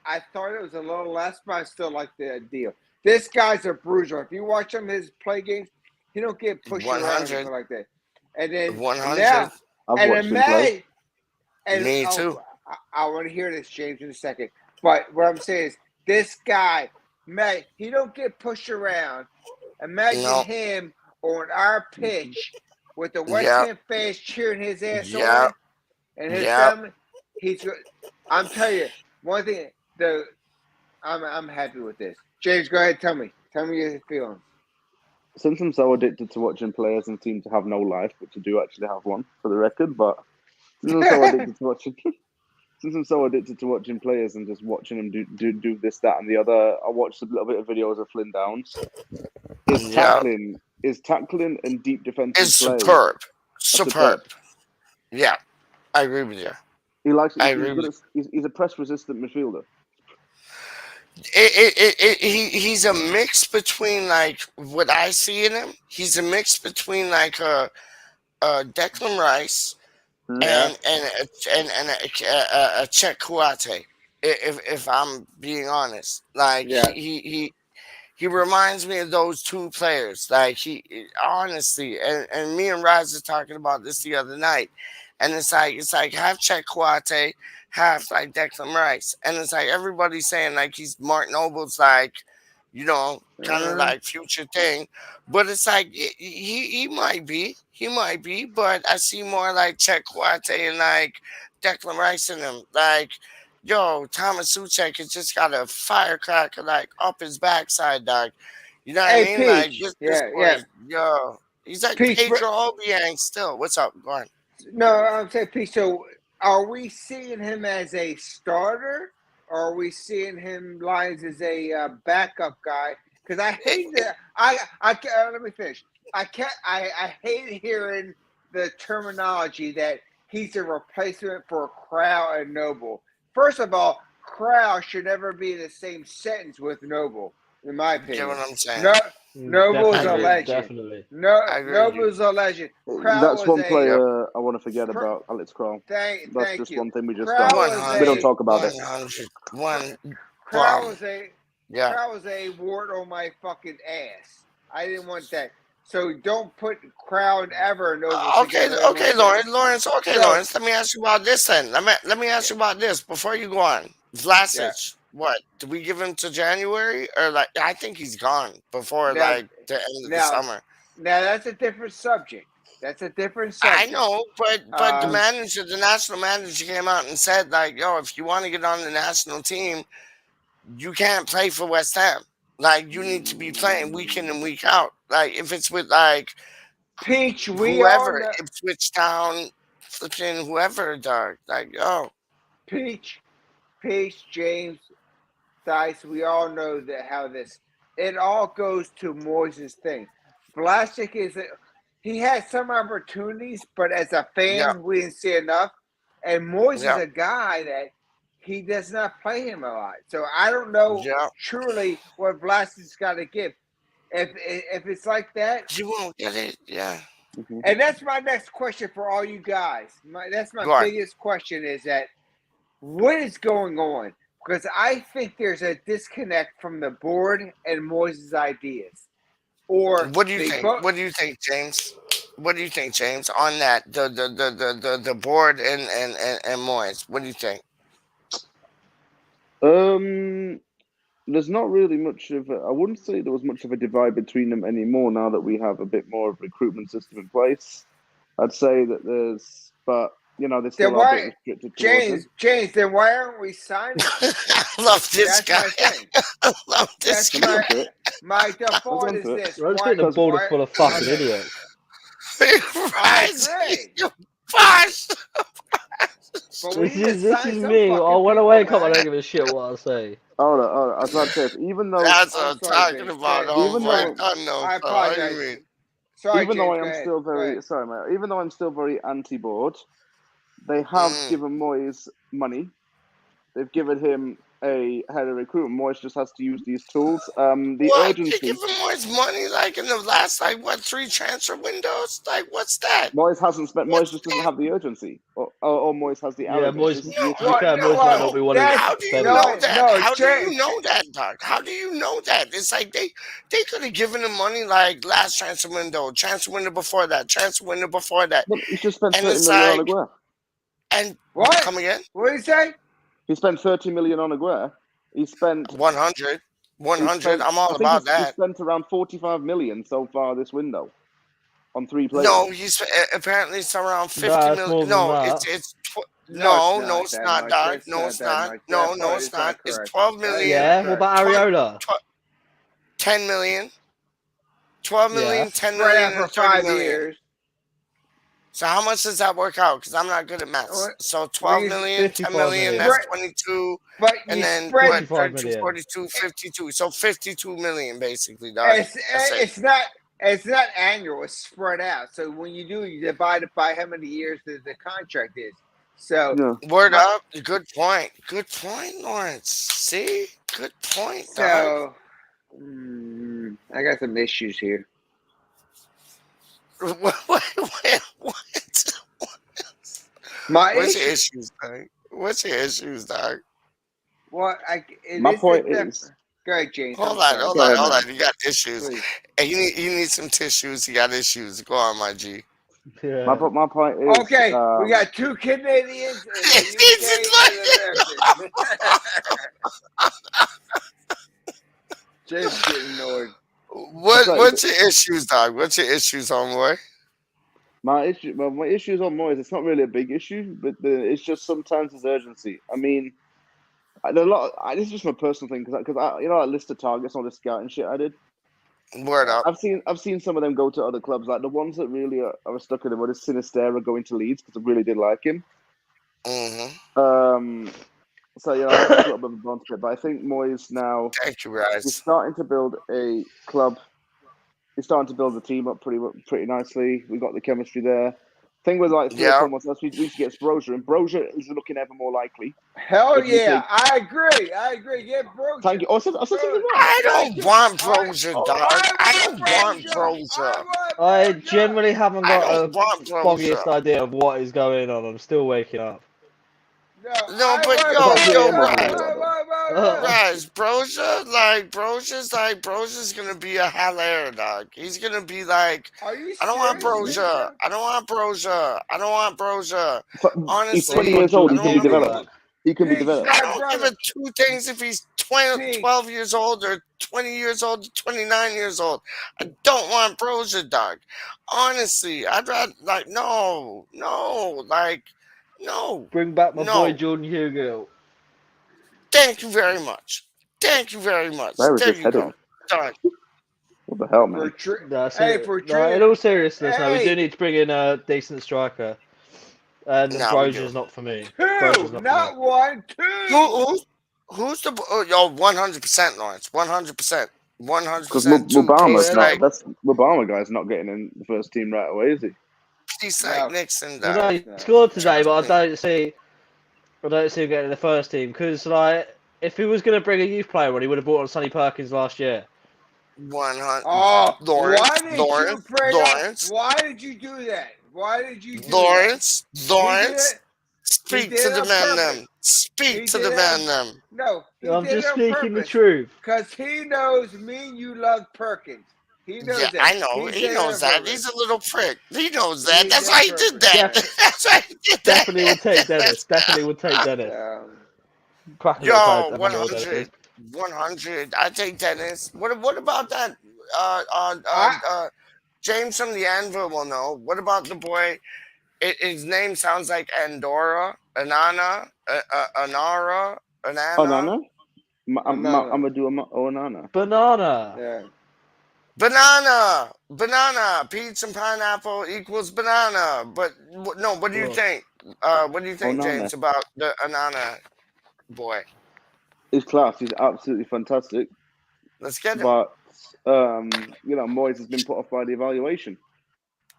Speaker 4: I thought it was a little less, but I still like the deal. This guy's a bruiser. If you watch him his play games, he don't get pushed around or
Speaker 2: 100.
Speaker 4: anything like that. And
Speaker 2: 100.
Speaker 4: now,
Speaker 5: I've
Speaker 4: and
Speaker 5: watched
Speaker 4: in
Speaker 5: him play.
Speaker 4: May, and
Speaker 2: Me too.
Speaker 4: I want to hear this, James, in a second. But what I'm saying is, this guy, May, he don't get pushed around. Imagine
Speaker 2: No.
Speaker 4: him on our pitch with the West
Speaker 2: Yep.
Speaker 4: Ham fans cheering his ass
Speaker 2: Yep.
Speaker 4: on, and his
Speaker 2: Yep.
Speaker 4: family. He's good. I'm telling you, one thing. I'm happy with this. James, go ahead. Tell me your feelings.
Speaker 5: Since I'm so addicted to watching players and seem to have no life, which I do actually have one for the record, but since I'm so addicted to watching, since I'm so addicted to watching players and just watching them do this, that, and the other, I watched a little bit of videos of Flynn Downs. His
Speaker 2: Yep.
Speaker 5: tackling and deep defensive
Speaker 2: It's
Speaker 5: play
Speaker 2: superb.
Speaker 5: are
Speaker 2: Superb. Yeah, I agree with you.
Speaker 5: He likes.
Speaker 2: I
Speaker 5: He's
Speaker 2: agree
Speaker 5: good
Speaker 2: with
Speaker 5: at. He's a press resistant midfielder.
Speaker 2: he's a mix between like what I see in him. He's a mix between like Declan Rice
Speaker 5: Hmm?
Speaker 4: Yeah,
Speaker 2: and a Czech Kuate. If I'm being honest, like
Speaker 4: yeah.
Speaker 2: He reminds me of those two players. Like he honestly, and me and Raz are talking about this the other night, and it's like half Czech Kouate, half like Declan Rice, and it's like everybody's saying like he's Mark Noble's like, kind of like future thing, but it's like he might be, but I see more like Czech Kouate and like Declan Rice in him, like. Yo, Thomas Suchek has just got a firecracker like up his backside, dog. You know what I
Speaker 4: Hey,
Speaker 2: mean? Like
Speaker 4: Peach.
Speaker 2: this
Speaker 4: Yeah,
Speaker 2: boy,
Speaker 4: yeah.
Speaker 2: yo, he's like
Speaker 4: Peach,
Speaker 2: Pedro Obiang still. What's up? Go on.
Speaker 4: no, I'm saying, Peach. So, are we seeing him as a starter, or are we seeing him lines as a backup guy? Because I hate that. Let me finish. I hate hearing the terminology that he's a replacement for Crow and Noble. First of all, Crow should never be in the same sentence with Noble, in my
Speaker 2: Get
Speaker 4: opinion.
Speaker 2: what I'm saying?
Speaker 4: No, Noble's a
Speaker 6: Definitely,
Speaker 4: legend.
Speaker 6: definitely.
Speaker 2: I agree with you.
Speaker 4: Noble's a legend. Crow
Speaker 5: That's
Speaker 4: was
Speaker 5: one
Speaker 4: a
Speaker 5: player I want to forget about, Alex Kroll. That's
Speaker 4: thank
Speaker 5: just
Speaker 4: you.
Speaker 5: one thing we just
Speaker 4: Crow
Speaker 5: don't.
Speaker 4: was
Speaker 5: We don't
Speaker 4: a
Speaker 5: talk about it.
Speaker 2: 100, one
Speaker 4: Crow
Speaker 2: bomb.
Speaker 4: was a
Speaker 2: Yeah.
Speaker 4: Crow was a wart on my fucking ass. I didn't want that. So don't put Crow and Ever and Noble together.
Speaker 2: Okay, Lawrence. Okay,
Speaker 4: So
Speaker 2: Lawrence. Let me ask you about this then. Let me ask you about this before you go on.
Speaker 4: yeah,
Speaker 2: Vlasic, what? Do we give him to January or like? I think he's gone before
Speaker 4: now
Speaker 2: like the end of the
Speaker 4: now
Speaker 2: summer.
Speaker 4: now that's a different subject. That's a different
Speaker 2: I
Speaker 4: subject.
Speaker 2: know, but the
Speaker 4: Um,
Speaker 2: manager, the national manager, came out and said like, "Yo, if you want to get on the national team, you can't play for West Ham. Like, you need to be playing week in and week out. Like, if it's with like
Speaker 4: Peach, we all
Speaker 2: whoever,
Speaker 4: know
Speaker 2: Ipswich Town, flipping whoever, dog. Like, yo,
Speaker 4: Peach, James, Dice. We all know that how this. It all goes to Moises' thing. Vlasic he had some opportunities, but as a
Speaker 2: yeah,
Speaker 4: fan, we didn't see enough. And Moyes is
Speaker 2: yeah,
Speaker 4: a guy that he does not play him a lot. So I don't know
Speaker 2: yeah.
Speaker 4: truly what Vlasic's got to give. If it's like that,
Speaker 2: You won't get it. Yeah.
Speaker 5: Mhm.
Speaker 4: and that's my next question for all you guys. That's my
Speaker 2: Go on.
Speaker 4: biggest question is that what is going on? Because I think there's a disconnect from the board and Moyes' ideas. Or
Speaker 2: What do you
Speaker 4: they
Speaker 2: think?
Speaker 4: both
Speaker 2: What do you think, James? What do you think, James, on that? The board and Moyes. What do you think?
Speaker 5: There's not really much of I wouldn't say there was much of a divide between them anymore now that we have a bit more of a recruitment system in place. I'd say that but they
Speaker 4: then
Speaker 5: still are a bit
Speaker 4: why
Speaker 5: restricted towards him.
Speaker 4: James, then why aren't we signing him?
Speaker 2: I love this
Speaker 4: That's
Speaker 2: guy.
Speaker 4: my thing.
Speaker 2: I love this
Speaker 4: That's
Speaker 5: Let me
Speaker 2: guy.
Speaker 5: run through it.
Speaker 4: my
Speaker 5: Let's
Speaker 4: default
Speaker 5: run
Speaker 4: is
Speaker 5: through it.
Speaker 4: this.
Speaker 6: I just think the
Speaker 5: Because
Speaker 6: board are full of fucking
Speaker 4: okay.
Speaker 6: idiots.
Speaker 4: I
Speaker 2: Right.
Speaker 4: agree.
Speaker 2: You boss.
Speaker 4: But we
Speaker 6: This
Speaker 4: need to
Speaker 6: is this
Speaker 4: sign
Speaker 6: is
Speaker 4: some
Speaker 6: me.
Speaker 4: fucking
Speaker 6: When I
Speaker 4: people,
Speaker 6: wake up, I
Speaker 4: man.
Speaker 6: don't give a shit what I say.
Speaker 5: hold on. I was about to say this, even though
Speaker 2: That's what
Speaker 4: I'm
Speaker 2: I'm
Speaker 4: sorry,
Speaker 2: talking
Speaker 4: James.
Speaker 2: about,
Speaker 5: even
Speaker 2: homeboy.
Speaker 5: though
Speaker 2: I know.
Speaker 4: I
Speaker 2: So what do you
Speaker 4: apologize.
Speaker 2: mean?
Speaker 4: Sorry,
Speaker 5: even though
Speaker 4: James.
Speaker 5: I
Speaker 4: Go
Speaker 5: am
Speaker 4: ahead.
Speaker 5: still
Speaker 4: Go
Speaker 5: very
Speaker 4: ahead.
Speaker 5: sorry, mate. Even though I'm still very anti-board, they have
Speaker 2: Mm.
Speaker 5: given Moyes money. They've given him a head of recruitment. Moyes just has to use these tools. The
Speaker 2: What? They give
Speaker 5: urgency.
Speaker 2: him more money like in the last like what 3 transfer windows? Like what's that?
Speaker 5: Moyes hasn't spent. Moyes
Speaker 2: What's
Speaker 5: just doesn't
Speaker 2: that?
Speaker 5: have the urgency, or Moyes has the
Speaker 6: Yeah,
Speaker 5: arrogance.
Speaker 6: Moyes.
Speaker 5: This is the
Speaker 6: To
Speaker 2: No,
Speaker 6: be
Speaker 5: issue.
Speaker 6: fair,
Speaker 4: No,
Speaker 6: Moyes might not be wanting to
Speaker 2: how do you
Speaker 6: spend it.
Speaker 2: know that?
Speaker 4: no,
Speaker 2: How do you
Speaker 4: James.
Speaker 2: know that, Doc? How do you know that? It's like they could have given him money like last transfer window before that, transfer window before that,
Speaker 5: Look, he's just spent
Speaker 2: and
Speaker 5: 30
Speaker 2: it's
Speaker 5: million on
Speaker 2: like
Speaker 5: Aguero.
Speaker 2: and
Speaker 4: What?
Speaker 2: come again?
Speaker 4: What did he say?
Speaker 5: He spent 30 million on Aguero. He spent.
Speaker 2: 100,
Speaker 5: He
Speaker 2: 100.
Speaker 5: spent.
Speaker 2: I'm all
Speaker 5: I think
Speaker 2: about
Speaker 5: he
Speaker 2: that.
Speaker 5: spent around 45 million so far this window on 3
Speaker 2: No,
Speaker 5: players.
Speaker 2: he's apparently it's around 50
Speaker 6: Nah, it's
Speaker 2: million.
Speaker 6: more than
Speaker 2: No,
Speaker 6: that.
Speaker 4: No,
Speaker 2: no,
Speaker 4: it's
Speaker 2: it's
Speaker 4: not
Speaker 2: not,
Speaker 4: that much.
Speaker 2: Doc.
Speaker 4: It's
Speaker 2: No,
Speaker 4: not
Speaker 2: it's
Speaker 4: that
Speaker 2: not.
Speaker 4: much.
Speaker 2: No,
Speaker 4: That
Speaker 2: no,
Speaker 4: part
Speaker 2: it's
Speaker 4: is
Speaker 2: not.
Speaker 4: not
Speaker 2: It's
Speaker 4: correct.
Speaker 2: 12
Speaker 4: That is
Speaker 2: million,
Speaker 4: not
Speaker 6: Yeah. What
Speaker 4: correct.
Speaker 6: about
Speaker 2: 20,
Speaker 6: Ariola?
Speaker 2: 10 million, 12
Speaker 6: Yeah.
Speaker 2: million, 10
Speaker 4: Spread
Speaker 2: million,
Speaker 4: out for
Speaker 2: and 30
Speaker 4: 5
Speaker 2: million.
Speaker 4: years.
Speaker 2: So how much does that work out? Because I'm not good at maths. So
Speaker 4: When
Speaker 2: 12
Speaker 4: you
Speaker 2: million, 10
Speaker 6: 55
Speaker 2: million,
Speaker 6: million.
Speaker 2: that's
Speaker 4: spread,
Speaker 2: 22.
Speaker 4: but
Speaker 2: And
Speaker 4: you
Speaker 2: then
Speaker 4: spread.
Speaker 2: what?
Speaker 6: 55
Speaker 2: 32,
Speaker 6: million.
Speaker 2: 42, 52. So 52 million basically, dog. That's it.
Speaker 4: It's not. It's not annual. It's spread out. So when you do, you divide it by how many years the contract is. So
Speaker 5: Yeah.
Speaker 2: Word
Speaker 4: my
Speaker 2: up. Good point. Good point, Lawrence. See? Good point, dog.
Speaker 4: so I got some issues here.
Speaker 2: What?
Speaker 4: My
Speaker 2: What's your
Speaker 4: issue.
Speaker 2: issues, dog? What's your issues, dog?
Speaker 4: What it
Speaker 5: My
Speaker 4: is
Speaker 5: point
Speaker 4: that
Speaker 5: is,
Speaker 4: Go ahead, James.
Speaker 2: Hold
Speaker 4: I'm
Speaker 2: on,
Speaker 4: sorry.
Speaker 2: hold
Speaker 5: Go
Speaker 2: on,
Speaker 5: ahead,
Speaker 2: hold
Speaker 5: man.
Speaker 2: on. You got issues.
Speaker 4: Please.
Speaker 2: Hey, he needs some tissues. He got issues. Go on, my G.
Speaker 6: Yeah.
Speaker 5: My point is,
Speaker 4: Okay, we got 2 Canadians in the UK and Americans. James getting annoyed.
Speaker 2: What's your issues, dog? What's your issues, homeboy?
Speaker 5: my issues on Moyes. It's not really a big issue, but it's just sometimes there's urgency. I mean, this is just my personal thing because I you know, I list of targets, all this scouting shit I did.
Speaker 2: Word up.
Speaker 5: I've seen some of them go to other clubs. Like the ones that really are stuck in the mud is Sinistera going to Leeds because I really did like him.
Speaker 2: Mm-hmm.
Speaker 5: So yeah, I think that's a little bit of a blunt bit, but I think Moyes now
Speaker 2: Thank you,
Speaker 5: is
Speaker 2: guys.
Speaker 5: starting to build a club. He's starting to build the team up pretty nicely. We've got the chemistry there. Thing with like 3 or 4 months, we need to get Brozier, and Brozier is looking ever more likely.
Speaker 4: Hell yeah, I agree. Get Brozier.
Speaker 5: Thank you. Oh, I said something wrong.
Speaker 2: I don't want Brozier, dog. I don't want Brozier.
Speaker 6: I generally haven't
Speaker 2: I
Speaker 6: got a
Speaker 2: don't want Brozier.
Speaker 6: foggiest idea of what is going on. I'm still waking up.
Speaker 2: No, but
Speaker 5: It's
Speaker 2: yo,
Speaker 5: like 3 a.m. over here.
Speaker 2: Guys, Brozier's gonna be a Haller, dog. He's gonna be like,
Speaker 4: Are you
Speaker 2: I don't want
Speaker 4: serious?
Speaker 2: Brozier. I don't want Brozier. I don't want Brozier. Honestly,
Speaker 5: He's 20 years old. He
Speaker 2: I
Speaker 5: can
Speaker 2: don't
Speaker 5: be
Speaker 2: want
Speaker 5: developed. He can be developed.
Speaker 2: I don't give a two things if he's 12 years old or 20 years old, 29 years old. I don't want Brozier, dog. Honestly, I'd rather, like, no.
Speaker 6: Bring back my
Speaker 2: No.
Speaker 6: boy Jordan Hugo.
Speaker 2: Thank you very much.
Speaker 5: Where is
Speaker 2: There
Speaker 5: this
Speaker 2: you
Speaker 5: heading?
Speaker 2: go. Done.
Speaker 5: What the hell, man?
Speaker 6: In all seriousness, no, we do need to bring in a decent striker. And Brozier's not for me.
Speaker 4: Two, not one, two.
Speaker 2: Who's the? Yo, 100%, Lawrence. 100%.
Speaker 5: Because
Speaker 2: 100%.
Speaker 5: Mubama guy's not getting in the first team right away, is he?
Speaker 2: He's like Nixon.
Speaker 6: No, he scored today, but I don't see him getting in the first team because, like, if he was going to bring a youth player on, he would have brought on Sonny Perkins last year.
Speaker 2: 100.
Speaker 4: Oh,
Speaker 2: Lawrence.
Speaker 4: Why did you do that? Why did you do
Speaker 2: Lawrence?
Speaker 4: that?
Speaker 2: Lawrence. Speak to the man, them. Speak to the man, them.
Speaker 4: No,
Speaker 6: I'm just speaking the truth.
Speaker 4: Because he knows me and you love Perkins. He knows that.
Speaker 2: I know. He knows that. He's a little prick. He knows that. That's why he did that. That's why he did that.
Speaker 6: Definitely would take Dennis.
Speaker 2: Yo, 100. 100. I take Dennis. What about that? James from the Anvil will know. What about the boy? His name sounds like Andorra, Anana, Anara, Anana.
Speaker 5: Onana? I'm gonna do Onana.
Speaker 6: Banana.
Speaker 4: Yeah.
Speaker 2: Banana. Peach and pineapple equals banana. But no, what do you think? What do you think,
Speaker 5: Onana.
Speaker 2: James, about the Anana boy?
Speaker 5: His class is absolutely fantastic.
Speaker 2: Let's get him.
Speaker 5: But Moyes has been put off by the evaluation.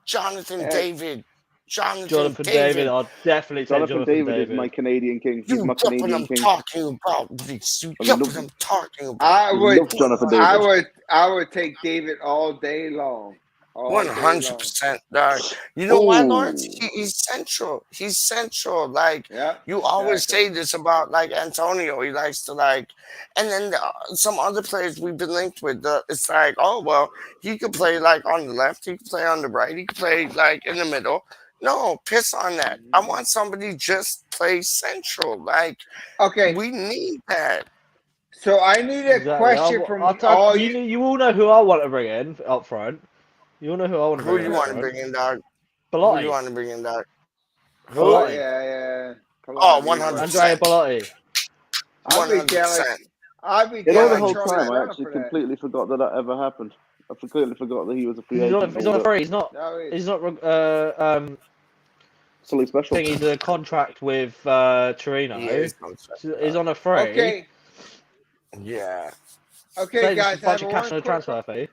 Speaker 2: Jonathan David.
Speaker 6: Jonathan David. I'll definitely take Jonathan David.
Speaker 5: Is my Canadian king. He's my Canadian king.
Speaker 2: Talking about. I'm talking about.
Speaker 4: I
Speaker 5: love Jonathan David.
Speaker 4: I would take David all day long.
Speaker 2: 100%, dog. You know why, Lawrence? He's central. He's central. Like, you always say this about, like, Antonio. He likes to, like, and then some other players we've been linked with, it's like, oh, well, he could play, like, on the left. He could play on the right. He could play, like, in the middle. No, piss on that. I want somebody just play central. Like, we need that.
Speaker 4: So I need a question from all you.
Speaker 6: You all know who I want to bring in up front. You all know who I want to bring in.
Speaker 2: Who do you want to bring in, dog?
Speaker 6: Bellotti.
Speaker 2: Who do you want to bring in, dog?
Speaker 4: Who? Yeah.
Speaker 2: Oh, 100%.
Speaker 6: Andrea Bellotti.
Speaker 2: 100%.
Speaker 5: The whole time, I actually completely forgot that ever happened. I completely forgot that he was a free agent.
Speaker 6: He's not free. He's not. He's not.
Speaker 5: Something special.
Speaker 6: He's a contract with Torino. He's on a free.
Speaker 4: Okay.
Speaker 2: Yeah.
Speaker 4: Okay, guys.
Speaker 6: A bunch of cash on a transfer fee.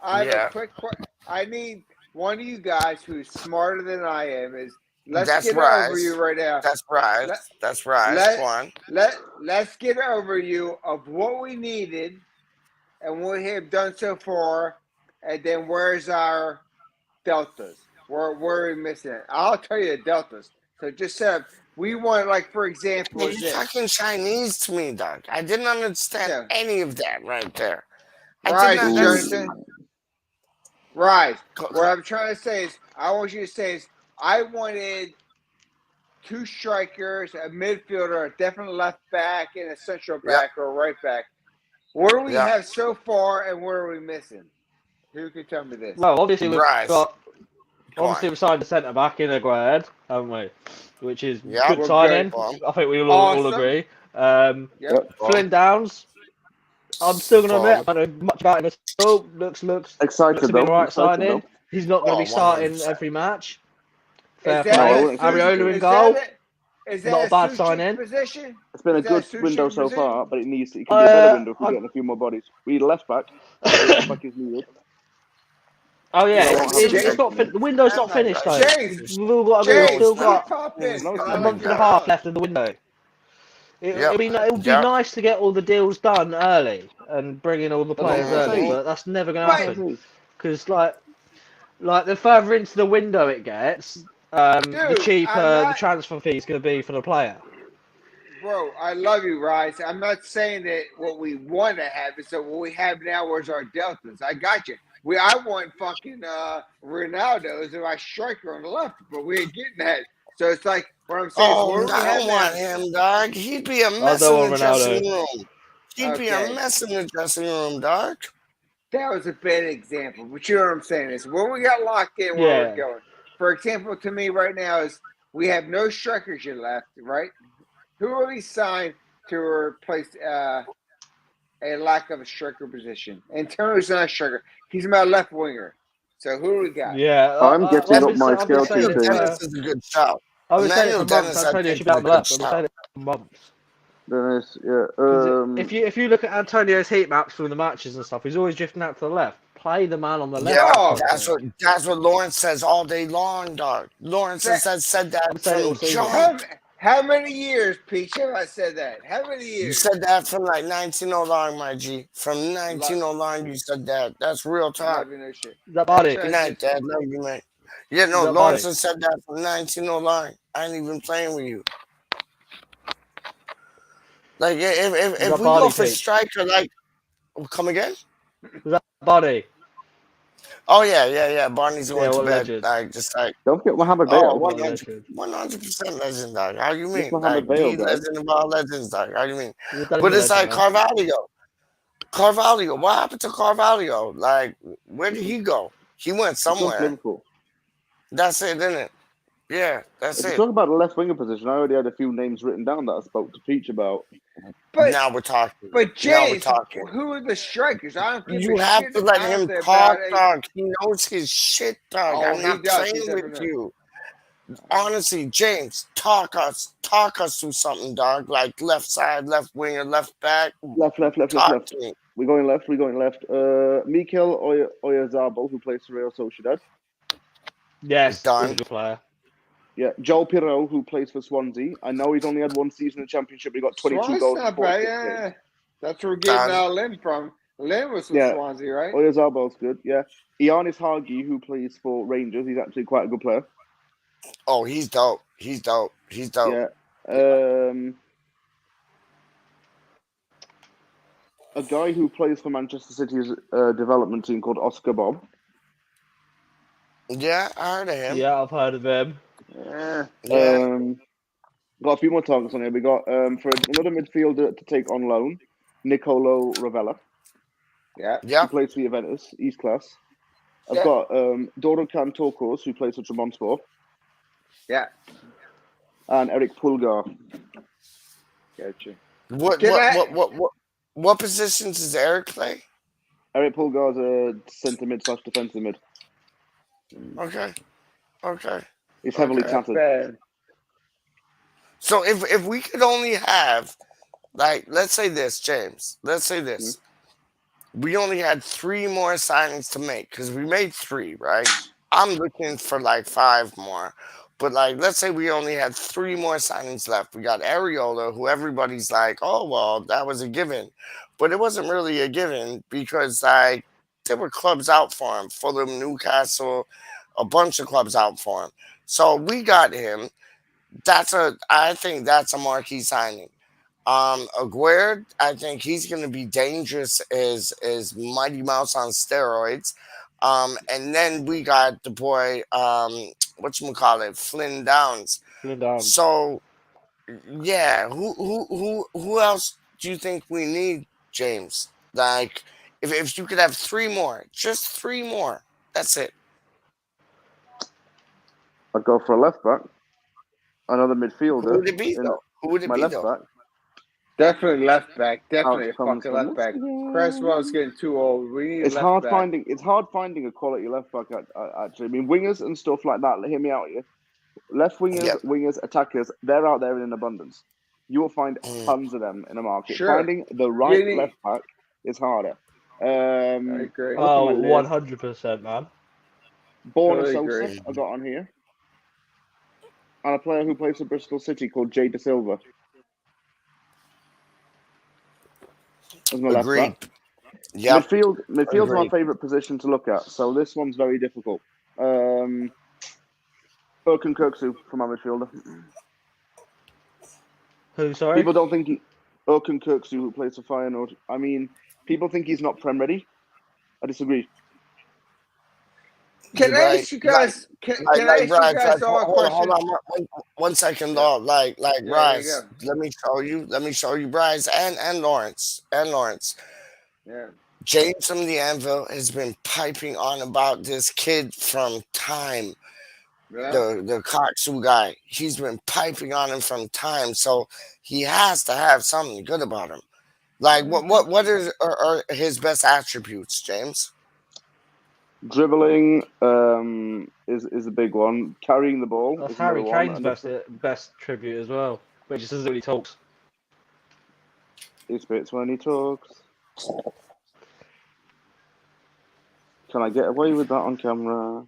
Speaker 4: I have a quick question. I need one of you guys who's smarter than I am. Let's get an overview right now.
Speaker 2: That's right. That's right.
Speaker 4: Let's get an overview of what we needed and what we have done so far, and then where's our deltas? Where are we missing it? I'll tell you the deltas. So just set up We want, like, for example,
Speaker 2: You're
Speaker 4: is this.
Speaker 2: fucking Chinese to me, dog. I didn't understand
Speaker 4: No.
Speaker 2: any of that right there. I did
Speaker 4: Rise,
Speaker 2: not.
Speaker 4: you
Speaker 2: That's,
Speaker 4: understand? Rise.
Speaker 2: go-
Speaker 4: What I'm trying to say is, I want you to say is, I wanted 2 strikers, a midfielder, a definite left back, and a central back or a right back. What do we
Speaker 2: Yeah.
Speaker 4: have so far, and what are we missing? Who can tell me this?
Speaker 6: Well, obviously we've
Speaker 2: Rise.
Speaker 6: got.
Speaker 2: Go
Speaker 6: Obviously,
Speaker 2: on.
Speaker 6: we've signed a centre back in a grad, haven't we? Which is
Speaker 2: Yeah,
Speaker 6: good
Speaker 4: we're
Speaker 6: signing.
Speaker 2: good.
Speaker 6: I think we all
Speaker 4: Awesome.
Speaker 6: agree.
Speaker 4: Yep.
Speaker 6: Flynn Downs. I'm still going to admit,
Speaker 2: Fun.
Speaker 6: I don't know much about him at all. Looks
Speaker 5: Excited
Speaker 6: to be
Speaker 5: though.
Speaker 6: the right
Speaker 5: Excited
Speaker 6: signing.
Speaker 5: though.
Speaker 6: He's not going to
Speaker 2: Oh,
Speaker 6: be starting
Speaker 2: 100%.
Speaker 6: every match.
Speaker 4: Is
Speaker 6: Fair
Speaker 4: that
Speaker 5: No, I
Speaker 6: play.
Speaker 5: wouldn't say
Speaker 6: Ariola in
Speaker 4: is
Speaker 6: goal.
Speaker 4: that a, is that
Speaker 6: Not a bad
Speaker 4: Suchik
Speaker 6: signing.
Speaker 4: position?
Speaker 5: It's been a
Speaker 4: Is that
Speaker 5: good
Speaker 4: Suchik
Speaker 5: window so
Speaker 4: position?
Speaker 5: far, but it can be a better window if we get a few more bodies. We need a left back. The left back is needed.
Speaker 6: Oh yeah,
Speaker 5: No,
Speaker 6: it's not the window's not finished though.
Speaker 4: James,
Speaker 6: We've all got to agree. We've
Speaker 4: James,
Speaker 6: still
Speaker 4: let me
Speaker 6: got
Speaker 4: pop in.
Speaker 5: No, it's
Speaker 6: a
Speaker 5: not.
Speaker 6: month and a half left in the window. It would be
Speaker 2: Yep.
Speaker 6: nice to get all the deals done early and bring in all the
Speaker 5: That's what
Speaker 6: players
Speaker 5: I'm
Speaker 6: early,
Speaker 5: saying.
Speaker 6: but that's never going to
Speaker 4: But-
Speaker 6: happen. Because like the further into the window it gets, the
Speaker 4: Dude,
Speaker 6: cheaper
Speaker 4: I'm not-
Speaker 6: the transfer fee is going to be for the player.
Speaker 4: Bro, I love you, Rise. I'm not saying that what we want to have is that what we have now is our deltas. I got you. I want fucking Ronaldo as my striker on the left, but we ain't getting that. So it's like what I'm saying.
Speaker 2: Oh,
Speaker 4: What do we
Speaker 2: I
Speaker 4: have
Speaker 2: don't
Speaker 4: now?
Speaker 2: want him, dog. He'd be a
Speaker 6: I
Speaker 2: mess
Speaker 6: don't
Speaker 2: in the
Speaker 6: want
Speaker 2: dressing
Speaker 6: Ronaldo.
Speaker 2: room. He'd be a
Speaker 4: Okay.
Speaker 2: mess in the dressing room, dog.
Speaker 4: That was a bad example, but you know what I'm saying is when we got locked in, where we're going. For example, to me right now is we have no strikers yet left, right? Who are we signed to replace a lack of a striker position? Antonio's not a striker; he's my left winger. So who do we got?
Speaker 6: Yeah,
Speaker 5: I'm getting up my
Speaker 6: I've been
Speaker 5: scale
Speaker 6: saying
Speaker 5: too.
Speaker 6: it
Speaker 2: Dennis is a good shout.
Speaker 6: I've been saying it
Speaker 2: Emmanuel
Speaker 6: for months.
Speaker 2: Dennis, I
Speaker 6: Antonio
Speaker 2: think,
Speaker 6: should be
Speaker 2: is
Speaker 6: out
Speaker 2: a
Speaker 6: the
Speaker 2: good
Speaker 6: left. I've been
Speaker 2: shout.
Speaker 6: saying it for months.
Speaker 5: Dennis, yeah.
Speaker 6: 'Cause if you look at Antonio's heat maps from the matches and stuff, he's always drifting out to the left. Play the man on the left.
Speaker 2: Yeah,
Speaker 4: Oh,
Speaker 2: that's what Lawrence says all day long, dog. Lawrence has said that
Speaker 6: I've said it all
Speaker 2: from
Speaker 6: season.
Speaker 2: jump.
Speaker 4: how many years, Peach, have I said that? How many years?
Speaker 2: You said that from like 1909, my G. From 1909, you said that. That's real talk.
Speaker 4: Love you, no shit.
Speaker 6: Is that body?
Speaker 2: Good night, Dad. Love you, man. Yeah, no,
Speaker 6: that
Speaker 2: Lawrence
Speaker 6: body?
Speaker 2: has said that from 1909. I ain't even playing with you. Like, if
Speaker 6: that
Speaker 2: we
Speaker 6: body,
Speaker 2: go for
Speaker 6: Pete?
Speaker 2: striker, like, come again?
Speaker 6: Is that body?
Speaker 2: Oh, yeah. Barney's going to
Speaker 6: what
Speaker 2: bed.
Speaker 6: legend.
Speaker 2: Like, just like,
Speaker 5: don't forget Mohamed
Speaker 2: oh,
Speaker 5: Bale.
Speaker 2: 100% legend, dog. How you mean?
Speaker 5: Mohamed
Speaker 2: Like,
Speaker 5: Bale,
Speaker 2: the
Speaker 5: guys.
Speaker 2: legend of all legends, dog. How you mean?
Speaker 6: He's
Speaker 2: But it's like
Speaker 6: legend,
Speaker 2: Carvalho. What happened to Carvalho? Like, where did he go? He went
Speaker 5: He's gone to
Speaker 2: somewhere.
Speaker 5: Liverpool.
Speaker 2: That's it, isn't it? Yeah, that's
Speaker 5: If you
Speaker 2: it.
Speaker 5: talk about the left winger position, I already had a few names written down that I spoke to Peach about.
Speaker 4: But
Speaker 2: Now we're talking.
Speaker 4: But
Speaker 2: Now we're
Speaker 4: James,
Speaker 2: talking.
Speaker 4: who are the strikers? I don't give
Speaker 2: You
Speaker 4: a
Speaker 2: have
Speaker 4: shit
Speaker 2: to let him
Speaker 4: about
Speaker 2: talk,
Speaker 4: it.
Speaker 2: dog. He knows his shit, dog.
Speaker 4: Oh,
Speaker 2: I'm
Speaker 4: he
Speaker 2: not
Speaker 4: does. He
Speaker 2: playing
Speaker 4: definitely
Speaker 2: with
Speaker 4: does.
Speaker 2: you. Honestly, James, talk us through something, dog. Like left side, left winger, left back.
Speaker 5: Left.
Speaker 2: Talk to me.
Speaker 5: We're going left. Mikel Oyarzabal, who plays for Real Sociedad.
Speaker 6: Yes,
Speaker 2: Done.
Speaker 6: he's a good player.
Speaker 5: Yeah, Joel Pirro, who plays for Swansea. I know he's only had one season in the Championship, but he got 22
Speaker 4: Swansea's
Speaker 5: goals.
Speaker 4: not
Speaker 5: in 46
Speaker 4: bad.
Speaker 5: games.
Speaker 4: Yeah. That's where we're getting
Speaker 2: Done.
Speaker 4: Lynn from. Lynn was with
Speaker 5: Yeah.
Speaker 4: Swansea, right?
Speaker 5: Oyarzabal's good, yeah. Ianis Hagi, who plays for Rangers, he's actually quite a good player.
Speaker 2: Oh, he's dope.
Speaker 5: Yeah. A guy who plays for Manchester City's development team called Oscar Bob.
Speaker 2: Yeah, I heard of him.
Speaker 6: Yeah, I've heard of him.
Speaker 5: Yeah.
Speaker 2: Yeah.
Speaker 5: Got a few more targets on here. We got for another midfielder to take on loan, Nicolo Ravella.
Speaker 4: Yeah.
Speaker 5: He
Speaker 2: Yeah.
Speaker 5: plays for Juventus. He's class. I've
Speaker 4: Yeah.
Speaker 5: got Dorokan Tokos, who plays for Trabzonspor.
Speaker 4: Yeah.
Speaker 5: And Eric Pulgar.
Speaker 4: Gotcha.
Speaker 2: What positions does Eric play?
Speaker 5: Eric Pulgar's a centre mid / defensive mid.
Speaker 2: Okay.
Speaker 5: He's heavily
Speaker 4: That's
Speaker 5: tattered.
Speaker 4: bad.
Speaker 2: So if we could only have, like, let's say this, James. Let's say this. We only had 3 more signings to make because we made 3, right? I'm looking for like 5 more. But like, let's say we only had 3 more signings left. We got Ariola, who everybody's like, oh, well, that was a given. But it wasn't really a given because like there were clubs out for him. Fulham, Newcastle, a bunch of clubs out for him. So we got him. I think that's a marquee signing. Aguirre, I think he's going to be dangerous as Mighty Mouse on steroids. And then we got the boy, whatchamacallit, Flynn Downs.
Speaker 6: Flynn Downs.
Speaker 2: So yeah, who else do you think we need, James? Like, if you could have three more, just three more, that's it.
Speaker 5: I'd go for a left back, another
Speaker 2: Who
Speaker 5: midfielder
Speaker 2: would it be
Speaker 5: in
Speaker 2: though? Who would it
Speaker 5: my
Speaker 2: be
Speaker 5: left
Speaker 2: though?
Speaker 5: back.
Speaker 4: Definitely left back. Definitely
Speaker 5: Alex
Speaker 4: a
Speaker 5: comes
Speaker 4: fucking
Speaker 5: from
Speaker 4: left back.
Speaker 5: Michigan.
Speaker 4: Cresswell's getting too old. We need
Speaker 5: It's
Speaker 4: a left
Speaker 5: hard
Speaker 4: back.
Speaker 5: finding. It's hard finding a quality left back. Actually, I mean wingers and stuff like that. Hear me out here. Left wingers,
Speaker 2: Yep.
Speaker 5: wingers, attackers. They're out there in abundance. You will find tons of them in the market.
Speaker 4: Sure.
Speaker 5: Finding the right
Speaker 4: need-
Speaker 5: left back is harder.
Speaker 4: I agree.
Speaker 6: Oh,
Speaker 5: Look at my list.
Speaker 6: 100%, man.
Speaker 5: Born
Speaker 4: Totally
Speaker 5: Sosa,
Speaker 4: agree.
Speaker 5: I got on here, and a player who plays for Bristol City called Jay De Silva. As my left
Speaker 2: Agreed.
Speaker 5: back.
Speaker 2: Yep.
Speaker 5: Midfield's my
Speaker 2: Agreed.
Speaker 5: favourite position to look at, so this one's very difficult. Erkan Kirksu for my midfielder.
Speaker 6: Who, sorry?
Speaker 5: People don't think Erkan Kirksu, who plays for Feyenoord. I mean, people think he's not Prem ready. I disagree.
Speaker 4: Can I
Speaker 2: Right,
Speaker 4: ask you guys? Can I ask you
Speaker 2: Right,
Speaker 4: guys all a
Speaker 2: hold
Speaker 4: question?
Speaker 2: on, one second, dog. Like,
Speaker 4: Yeah, there you
Speaker 2: Bryce,
Speaker 4: go.
Speaker 2: let me show you, Bryce, and Lawrence,
Speaker 4: Yeah.
Speaker 2: James from the Anvil has been piping on about this kid from time.
Speaker 4: Yeah.
Speaker 2: The Coxu guy, he's been piping on him from time, so he has to have something good about him. Like, what are his best attributes, James?
Speaker 5: Dribbling is a big one. Carrying the ball
Speaker 6: That's
Speaker 5: is another
Speaker 6: Harry
Speaker 5: one.
Speaker 6: Kane's
Speaker 5: And
Speaker 6: best tribute as well, which just doesn't really talks.
Speaker 5: he spits when he talks. Can I get away with that on camera?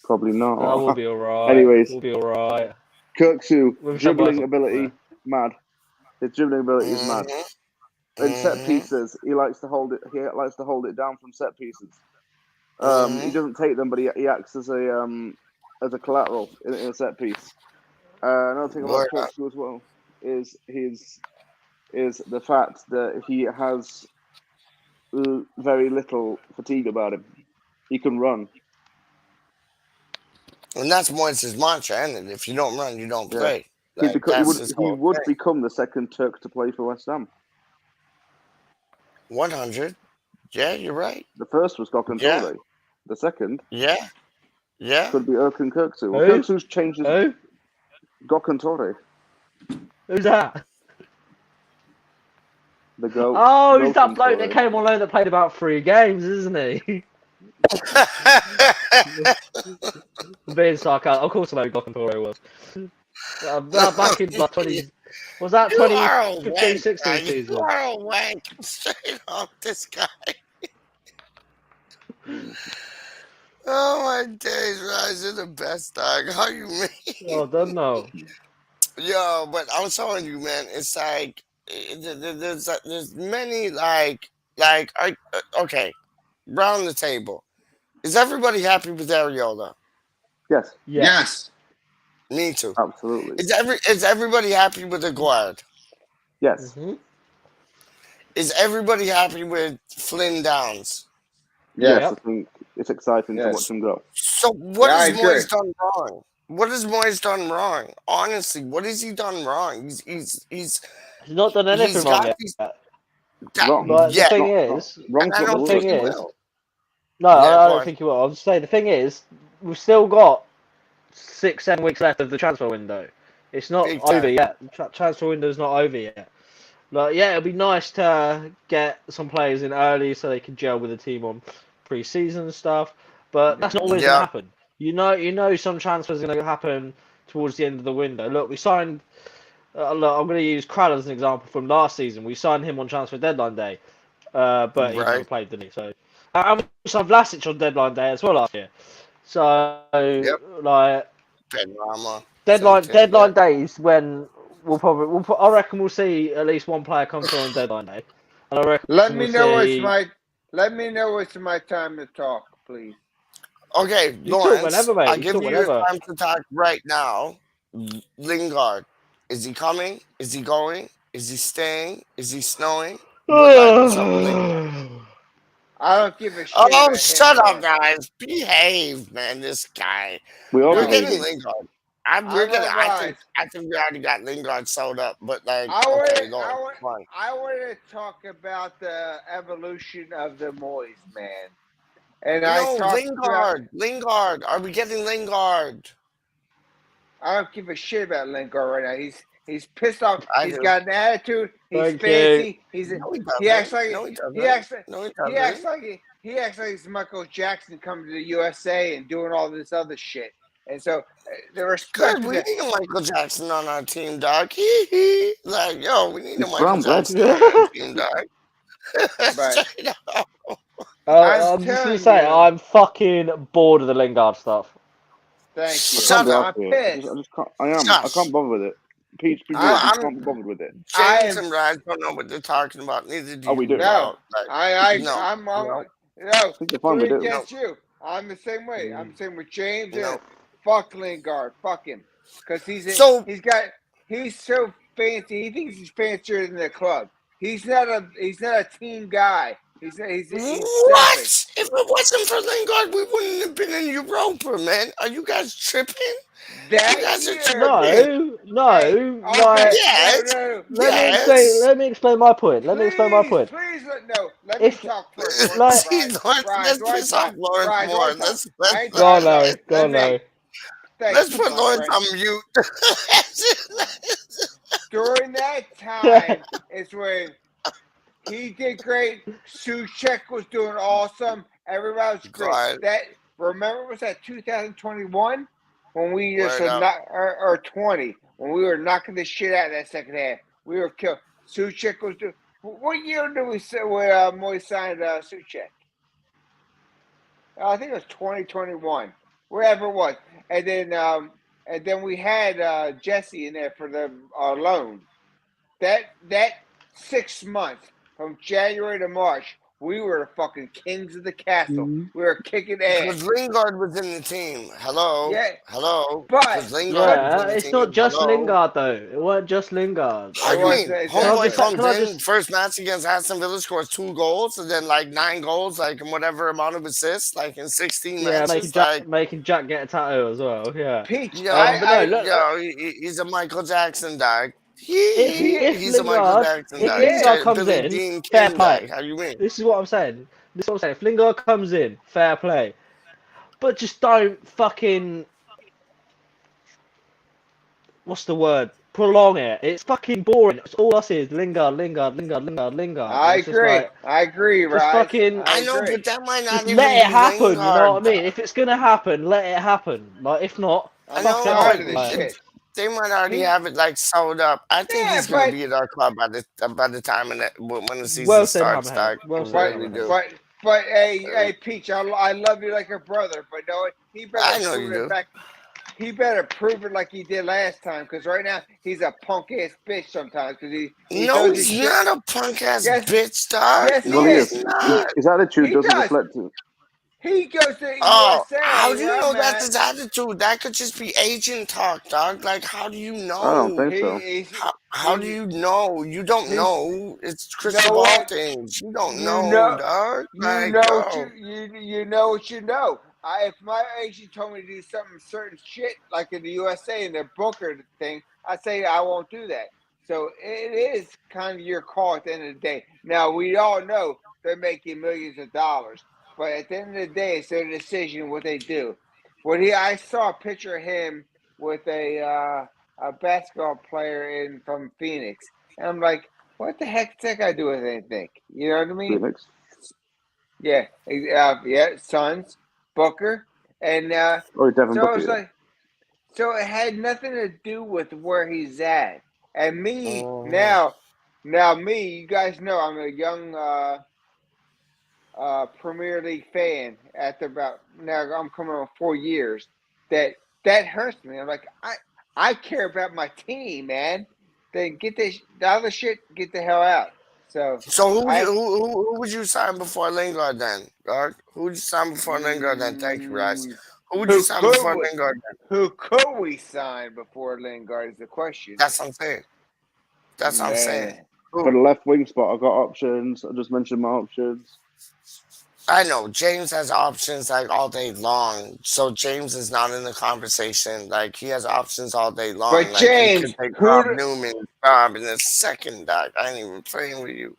Speaker 5: Probably not.
Speaker 6: We'll be alright.
Speaker 5: Anyways.
Speaker 6: We'll be alright.
Speaker 5: Kirksu,
Speaker 6: With some
Speaker 5: dribbling
Speaker 6: words-
Speaker 5: ability, mad. His dribbling ability is mad. In set
Speaker 2: Mhm.
Speaker 5: pieces, he likes to hold it. He likes to hold it down from set pieces. He doesn't take them, but he acts as a collateral in a set piece. Another thing about
Speaker 2: Word up.
Speaker 5: Kirksu as well is the fact that he has very little fatigue about him. He can run.
Speaker 2: And that's Moyes' mantra, isn't it? If you don't run, you don't
Speaker 5: Yeah.
Speaker 2: play.
Speaker 5: He
Speaker 2: Like, that's his
Speaker 5: would
Speaker 2: whole thing.
Speaker 5: become the second Turk to play for West Ham.
Speaker 2: 100. Yeah, you're right.
Speaker 5: The first was Gökhan
Speaker 2: Yeah.
Speaker 5: Torre. The second
Speaker 2: Yeah.
Speaker 5: could be Erkan Kirksu. Well,
Speaker 6: Who?
Speaker 5: Kirksu's changed his
Speaker 6: Who?
Speaker 5: Gökhan Torre.
Speaker 6: Who's that?
Speaker 5: The goat.
Speaker 6: Oh, he's that
Speaker 5: Gökhan
Speaker 6: bloke that
Speaker 5: Torre.
Speaker 6: came on loan that played about 3 games, isn't he? Being sarcastic. Of course I know who Gökhan Torre was. Back in like 20... Was that
Speaker 2: You are a
Speaker 6: 2015,
Speaker 2: wank,
Speaker 6: 16
Speaker 2: man.
Speaker 6: season?
Speaker 2: You are a wank. Straight up, this guy. Oh my days, Rise, you're the best, dog. How you mean?
Speaker 6: Oh, I don't know.
Speaker 2: Yo, but I'm telling you, man, it's like there's many okay, round the table. Is everybody happy with Areola?
Speaker 5: Yes,
Speaker 6: Yeah.
Speaker 4: Yes.
Speaker 2: Me too.
Speaker 5: absolutely.
Speaker 2: Is everybody happy with Aguirre?
Speaker 5: Yes.
Speaker 6: Mhm.
Speaker 2: Is everybody happy with Flynn Downs?
Speaker 5: Yes,
Speaker 6: Yep.
Speaker 5: I think it's exciting to
Speaker 4: Yes.
Speaker 5: watch him go.
Speaker 2: So what
Speaker 4: Yeah, I
Speaker 2: has
Speaker 4: agree.
Speaker 2: Moyes done wrong? What has Moyes done wrong? Honestly, what has he done wrong? He's
Speaker 6: He's not done
Speaker 2: he's
Speaker 6: anything
Speaker 2: got
Speaker 6: wrong
Speaker 2: these.
Speaker 6: yet.
Speaker 5: Wrong.
Speaker 6: But
Speaker 2: Yeah,
Speaker 6: the thing
Speaker 5: Wrong.
Speaker 6: is...
Speaker 5: Wrong
Speaker 2: and I
Speaker 5: foot
Speaker 2: don't
Speaker 5: the
Speaker 2: think
Speaker 6: thing
Speaker 2: he
Speaker 5: word.
Speaker 6: is-
Speaker 2: will.
Speaker 6: No,
Speaker 2: Yeah,
Speaker 6: I
Speaker 2: go
Speaker 6: don't
Speaker 2: on.
Speaker 6: think you will. I'll just say the thing is, we've still got 6-7 weeks left of the transfer window. It's not
Speaker 2: Big time.
Speaker 6: over yet. The transfer window's not over yet. Like, yeah, it'd be nice to get some players in early so they can gel with the team on pre-season stuff. But that's not always
Speaker 2: Yeah.
Speaker 6: going to happen. You know, some transfers are going to happen towards the end of the window. Look, we signed. Look, I'm going to use Crowd as an example from last season. We signed him on transfer deadline day, but he never
Speaker 2: Right.
Speaker 6: played, didn't he? So, and we signed Vlasic on deadline day as well last year. So, like,
Speaker 2: Benrahma.
Speaker 6: deadline days when I reckon we'll see at least one player come through on deadline day, and I reckon
Speaker 4: Let me
Speaker 6: we'll
Speaker 4: know
Speaker 6: see...
Speaker 4: it's my time to talk, please.
Speaker 2: Okay,
Speaker 6: You talk
Speaker 2: Lawrence,
Speaker 6: whenever, mate.
Speaker 2: I'll
Speaker 6: You
Speaker 2: give
Speaker 6: talk
Speaker 2: you
Speaker 6: whenever.
Speaker 2: your time to talk right now. Lingard. Is he coming? Is he going? Is he staying? Is he snowing? What's up with Lingard?
Speaker 4: I don't give a shit
Speaker 2: Oh,
Speaker 4: about him
Speaker 2: shut up,
Speaker 4: going.
Speaker 2: guys. Behave, man. This guy.
Speaker 5: We are
Speaker 2: We're
Speaker 4: No,
Speaker 2: getting
Speaker 5: behaving.
Speaker 2: Lingard.
Speaker 4: I'm gonna
Speaker 2: I think we already got Lingard sold up, but like,
Speaker 4: I
Speaker 2: okay,
Speaker 4: want,
Speaker 2: go
Speaker 4: I want,
Speaker 2: on.
Speaker 4: I want to talk about the evolution of the Moyes, man. And I
Speaker 2: No,
Speaker 4: talked about.
Speaker 2: Lingard. Are we getting Lingard?
Speaker 4: I don't give a shit about Lingard right now. He's pissed off.
Speaker 2: I
Speaker 4: He's
Speaker 2: do.
Speaker 4: got an attitude. He's
Speaker 6: Thank you.
Speaker 4: fancy.
Speaker 2: No, he
Speaker 4: He acts
Speaker 2: doesn't.
Speaker 4: like
Speaker 2: No, he
Speaker 4: he
Speaker 2: doesn't.
Speaker 4: acts like
Speaker 2: No, he
Speaker 4: he acts
Speaker 2: doesn't.
Speaker 4: like he acts like he's Michael Jackson coming to the USA and doing all this other shit. And so the respect
Speaker 2: Good.
Speaker 4: is
Speaker 2: We
Speaker 4: that
Speaker 2: need a Michael Jackson on our team, dog. Hee hee. Like, yo, we need a
Speaker 5: It's
Speaker 2: Michael
Speaker 5: brown bread.
Speaker 2: Jackson on our team, dog.
Speaker 4: right.
Speaker 2: Straight up.
Speaker 4: I'm
Speaker 6: I'm just gonna
Speaker 4: telling
Speaker 6: say,
Speaker 4: you.
Speaker 6: I'm fucking bored of the Lingard stuff.
Speaker 4: Thank
Speaker 5: I
Speaker 4: you.
Speaker 5: can't
Speaker 2: Shut
Speaker 5: be
Speaker 2: up.
Speaker 4: I'm
Speaker 5: asked to it.
Speaker 4: pissed.
Speaker 5: I just can't. I am. I
Speaker 2: Shush.
Speaker 5: can't bother with it. Peach, be
Speaker 2: No,
Speaker 5: real. We
Speaker 4: I'm
Speaker 5: can't be bothered with it.
Speaker 4: I
Speaker 2: James
Speaker 4: am
Speaker 2: and Raj don't know what they're talking about. Neither do
Speaker 5: Oh, we
Speaker 2: you,
Speaker 5: do.
Speaker 4: no.
Speaker 2: dog. Like,
Speaker 4: I
Speaker 2: no,
Speaker 4: I'm
Speaker 2: no,
Speaker 4: no
Speaker 5: think you'll find we
Speaker 4: three
Speaker 5: do.
Speaker 2: no,
Speaker 4: against you. I'm the same way. I'm the same with James and
Speaker 2: no.
Speaker 4: fuck Lingard. Fuck him. Because
Speaker 2: So
Speaker 4: he's so fancy. He thinks he's fancier than the club. He's not a team guy. He's
Speaker 2: what?
Speaker 4: selfish.
Speaker 2: If it wasn't for Lingard, we wouldn't have been in Europa, man. Are you guys tripping? You
Speaker 4: That
Speaker 2: guys are
Speaker 4: year,
Speaker 2: tripping.
Speaker 4: hey,
Speaker 6: No,
Speaker 4: okay,
Speaker 6: like
Speaker 2: Yes,
Speaker 4: no.
Speaker 2: yes.
Speaker 6: let me explain my point. Let me explain my
Speaker 4: Please,
Speaker 6: point.
Speaker 4: please, no. Let me
Speaker 6: If
Speaker 4: talk first,
Speaker 6: like,
Speaker 2: See, Lawrence,
Speaker 4: Ryan.
Speaker 2: let's
Speaker 4: Do I
Speaker 2: piss off
Speaker 4: talk?
Speaker 2: Lawrence
Speaker 4: Ryan, do I
Speaker 2: more.
Speaker 4: talk?
Speaker 2: Let's
Speaker 4: I
Speaker 2: let's
Speaker 4: ain't
Speaker 6: go on,
Speaker 4: talking.
Speaker 6: Larry, go on,
Speaker 4: Thank,
Speaker 6: Larry.
Speaker 2: let's
Speaker 4: you,
Speaker 2: put
Speaker 4: my
Speaker 2: Lawrence
Speaker 4: friend.
Speaker 2: on mute.
Speaker 4: During that time is when he did great. Suchek was doing awesome. Everybody was great.
Speaker 2: God,
Speaker 4: That remember was that 2021 when we just
Speaker 2: word up.
Speaker 4: not or 20 when we were knocking the shit out of that second half. We were killed. Suchek was doing. What year did we say when Moy signed Suchek? I think it was 2021, wherever it was. And then we had Jesse in there for the loan. That 6 months from January to March, we were the fucking kings of the castle. We were kicking
Speaker 2: Because
Speaker 4: ass.
Speaker 2: Lingard was in the team. Hello,
Speaker 4: Yeah,
Speaker 2: hello.
Speaker 4: but
Speaker 2: Because Lingard
Speaker 4: but
Speaker 2: was
Speaker 6: Yeah,
Speaker 2: in the
Speaker 6: it's
Speaker 2: team.
Speaker 6: not just
Speaker 2: Hello.
Speaker 6: Lingard though. It weren't just Lingard.
Speaker 2: How
Speaker 4: it
Speaker 2: you
Speaker 4: was
Speaker 2: mean? Homeboy
Speaker 4: exactly.
Speaker 2: comes
Speaker 6: Can I
Speaker 2: in,
Speaker 6: just
Speaker 2: first match against Aston Villa, scores 2 goals, and then like 9 goals, like in whatever amount of assists, like in 16
Speaker 6: yeah,
Speaker 2: matches. Like,
Speaker 6: making Jack get a tattoo as well. Yeah.
Speaker 4: Peach,
Speaker 6: But no, look,
Speaker 2: he's a Michael Jackson dog.
Speaker 4: he
Speaker 2: He's a Michael Jackson
Speaker 6: if
Speaker 2: dog.
Speaker 6: Lingard
Speaker 4: is.
Speaker 6: comes
Speaker 2: Billy
Speaker 6: in,
Speaker 2: Dean
Speaker 6: fair
Speaker 2: King dog.
Speaker 6: play.
Speaker 2: How you mean?
Speaker 6: This is what I'm saying. This is what I'm saying. If Lingard comes in, fair play. But just don't fucking what's the word? Prolong it. It's fucking boring. It's all us is Lingard. And it's just like
Speaker 4: I agree,
Speaker 6: just
Speaker 4: Rise.
Speaker 6: fucking
Speaker 4: I
Speaker 2: I know,
Speaker 4: agree.
Speaker 2: but that might
Speaker 6: just
Speaker 2: not
Speaker 6: let
Speaker 2: even
Speaker 6: it
Speaker 2: be
Speaker 6: happen, you know
Speaker 2: Lingard.
Speaker 6: what I mean? If it's gonna happen, let it happen. Like if not,
Speaker 2: I
Speaker 4: I'm
Speaker 6: fuck it
Speaker 2: know,
Speaker 6: off.
Speaker 2: but
Speaker 4: tired of this
Speaker 6: Like
Speaker 4: shit.
Speaker 2: they might already
Speaker 4: He,
Speaker 2: have it like sold up. I think
Speaker 4: yeah,
Speaker 2: he's gonna be at our club by the time when the season
Speaker 6: well said,
Speaker 2: starts,
Speaker 6: Hammerhead.
Speaker 2: dog. I
Speaker 6: Well said,
Speaker 4: but
Speaker 2: really
Speaker 6: Hammerhead.
Speaker 2: do.
Speaker 4: but hey, Peach, I love you like a brother, but no, he better
Speaker 2: I know you
Speaker 4: prove it
Speaker 2: do.
Speaker 4: back. He better prove it like he did last time, because right now he's a punk ass bitch sometimes, because he
Speaker 2: No,
Speaker 4: throws his
Speaker 2: he's
Speaker 4: shit.
Speaker 2: not a punk ass
Speaker 4: Yes,
Speaker 2: bitch, dog.
Speaker 4: yes, he
Speaker 5: Well,
Speaker 2: No,
Speaker 5: he
Speaker 4: is.
Speaker 2: he's
Speaker 5: is.
Speaker 2: not.
Speaker 5: His attitude
Speaker 4: He
Speaker 5: doesn't
Speaker 4: does.
Speaker 5: reflect it.
Speaker 4: He goes to
Speaker 2: Oh,
Speaker 4: USA
Speaker 2: how do you
Speaker 4: where
Speaker 2: know
Speaker 4: I'm
Speaker 2: that's
Speaker 4: at.
Speaker 2: his attitude? That could just be agent talk, dog. Like, how do you
Speaker 5: I don't
Speaker 2: know?
Speaker 5: think so.
Speaker 2: How do
Speaker 4: He's
Speaker 2: you know? You don't
Speaker 4: he's
Speaker 2: know. It's crystal
Speaker 4: know
Speaker 2: ball
Speaker 4: what
Speaker 2: things. You don't
Speaker 4: you
Speaker 2: know,
Speaker 4: know.
Speaker 2: dog.
Speaker 4: You
Speaker 2: Like,
Speaker 4: know what
Speaker 2: yo.
Speaker 4: you know what you know. If my agent told me to do something certain shit like in the USA and their Booker thing, I say I won't do that. So it is kind of your call at the end of the day. Now we all know they're making millions of dollars, but at the end of the day, it's their decision what they do. I saw a picture of him with a basketball player in from Phoenix, and I'm like, what the heck does that guy do with anything? You know what I mean?
Speaker 5: Phoenix.
Speaker 4: Yeah, Suns, Booker, and
Speaker 5: Oh, Devin
Speaker 4: so
Speaker 5: Booker.
Speaker 4: it's like, so it had nothing to do with where he's at. And me
Speaker 2: Mhm.
Speaker 4: me, you guys know I'm a young Premier League fan. After about now, I'm coming on 4 years. That hurts me. I'm like, I care about my team, man. Then get the other shit, get the hell out. So
Speaker 2: So
Speaker 4: I
Speaker 2: who would you sign before Lingard then, dog? Who would you sign before Lingard then? Thank you, Rice.
Speaker 4: mm,
Speaker 2: Who would you sign before Lingard?
Speaker 4: Who could we sign before Lingard is the question.
Speaker 2: That's what I'm saying. That's what I'm saying.
Speaker 5: For the left wing spot, I've got options. I just mentioned my options.
Speaker 2: I know James has options like all day long, so James is not in the conversation. Like he has options all day long.
Speaker 4: But
Speaker 2: like,
Speaker 4: James,
Speaker 2: he could take Rob Newman's job in a second. Dog, I ain't even playing with you.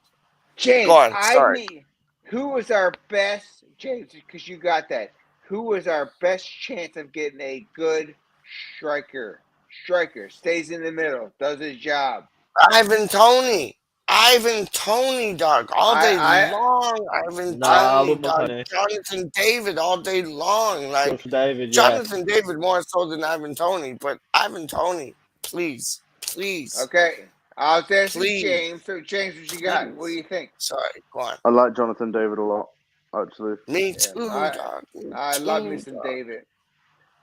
Speaker 4: James,
Speaker 2: Go on, sorry.
Speaker 4: who was our best, James, because you got that. Who was our best chance of getting a good striker? Striker stays in the middle, does his job.
Speaker 2: Ivan Toney, dog, all day long. Ivan Toney, dog. Jonathan David, all day long. Like Jonathan David more so than Ivan Toney, but Ivan Toney, please.
Speaker 4: Okay, I was asking James. So James, what you got? What do you think?
Speaker 2: Sorry, go on.
Speaker 5: I like Jonathan David a lot, actually.
Speaker 2: Me too, dog.
Speaker 4: I love me some David,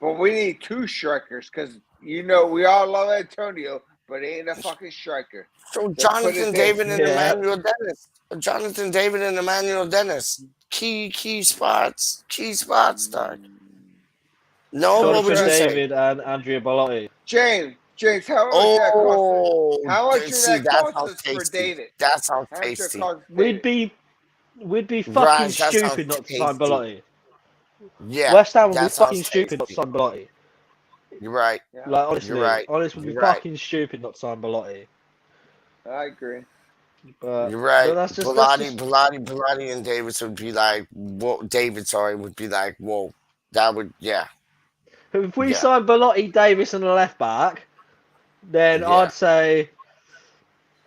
Speaker 4: but we need two strikers because we all love Antonio. But he ain't a fucking striker.
Speaker 2: So Jonathan David and Emmanuel Dennis. Jonathan David and Emmanuel Dennis. Key spots, dog. No, what would you say?
Speaker 6: David and Andrea Bellotti.
Speaker 4: James, how much that cost? How much did that cost us for David?
Speaker 2: That sounds tasty.
Speaker 6: We'd be fucking stupid not to sign Bellotti.
Speaker 2: Yeah,
Speaker 6: West Ham would be fucking stupid not to sign Bellotti.
Speaker 2: You're right.
Speaker 6: Like honestly,
Speaker 2: you're right.
Speaker 6: Honestly, we'd be fucking stupid not to sign Bellotti.
Speaker 4: I agree.
Speaker 2: But you're right. Bellotti and Davis would be like, whoa. Would be like, whoa. That would, yeah.
Speaker 6: If we sign Bellotti, Davis, and a left back, then I'd say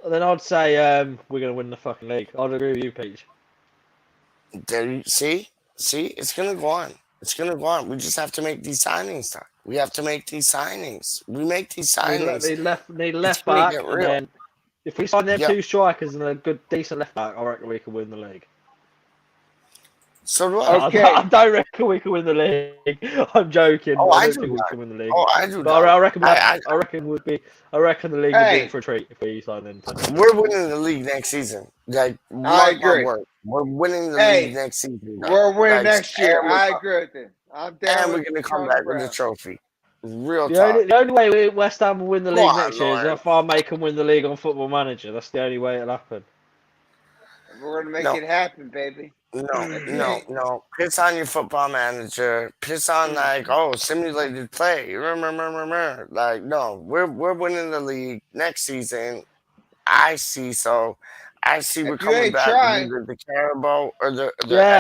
Speaker 6: we're gonna win the fucking league. I'd agree with you, Peach.
Speaker 2: There, see, it's gonna go on. We just have to make these signings, Doc. We have to make these signings. We make these signings.
Speaker 6: Need left back, and then if we sign them two strikers and a good, decent left back, I reckon we can win the league.
Speaker 2: So do I.
Speaker 4: Okay.
Speaker 6: I don't reckon we can win the league. I'm joking.
Speaker 2: I
Speaker 6: don't
Speaker 2: do
Speaker 6: think we can win the league.
Speaker 2: I do.
Speaker 6: But I reckon the league would be in for a treat if we sign them.
Speaker 2: We're winning the league next season. Like,
Speaker 4: I agree.
Speaker 2: We're winning the league next season.
Speaker 4: We're winning next year. I agree with it. I'm down.
Speaker 2: And we're gonna come back with a trophy. Real talk.
Speaker 6: The only way West Ham will win the league next year is if I make them win the league on Football Manager. That's the only way it'll happen.
Speaker 4: We're gonna make it happen, baby.
Speaker 2: No. Piss on your Football Manager. Piss on simulated play. Like no, we're winning the league next season. I see we're coming back with either the Carabao or the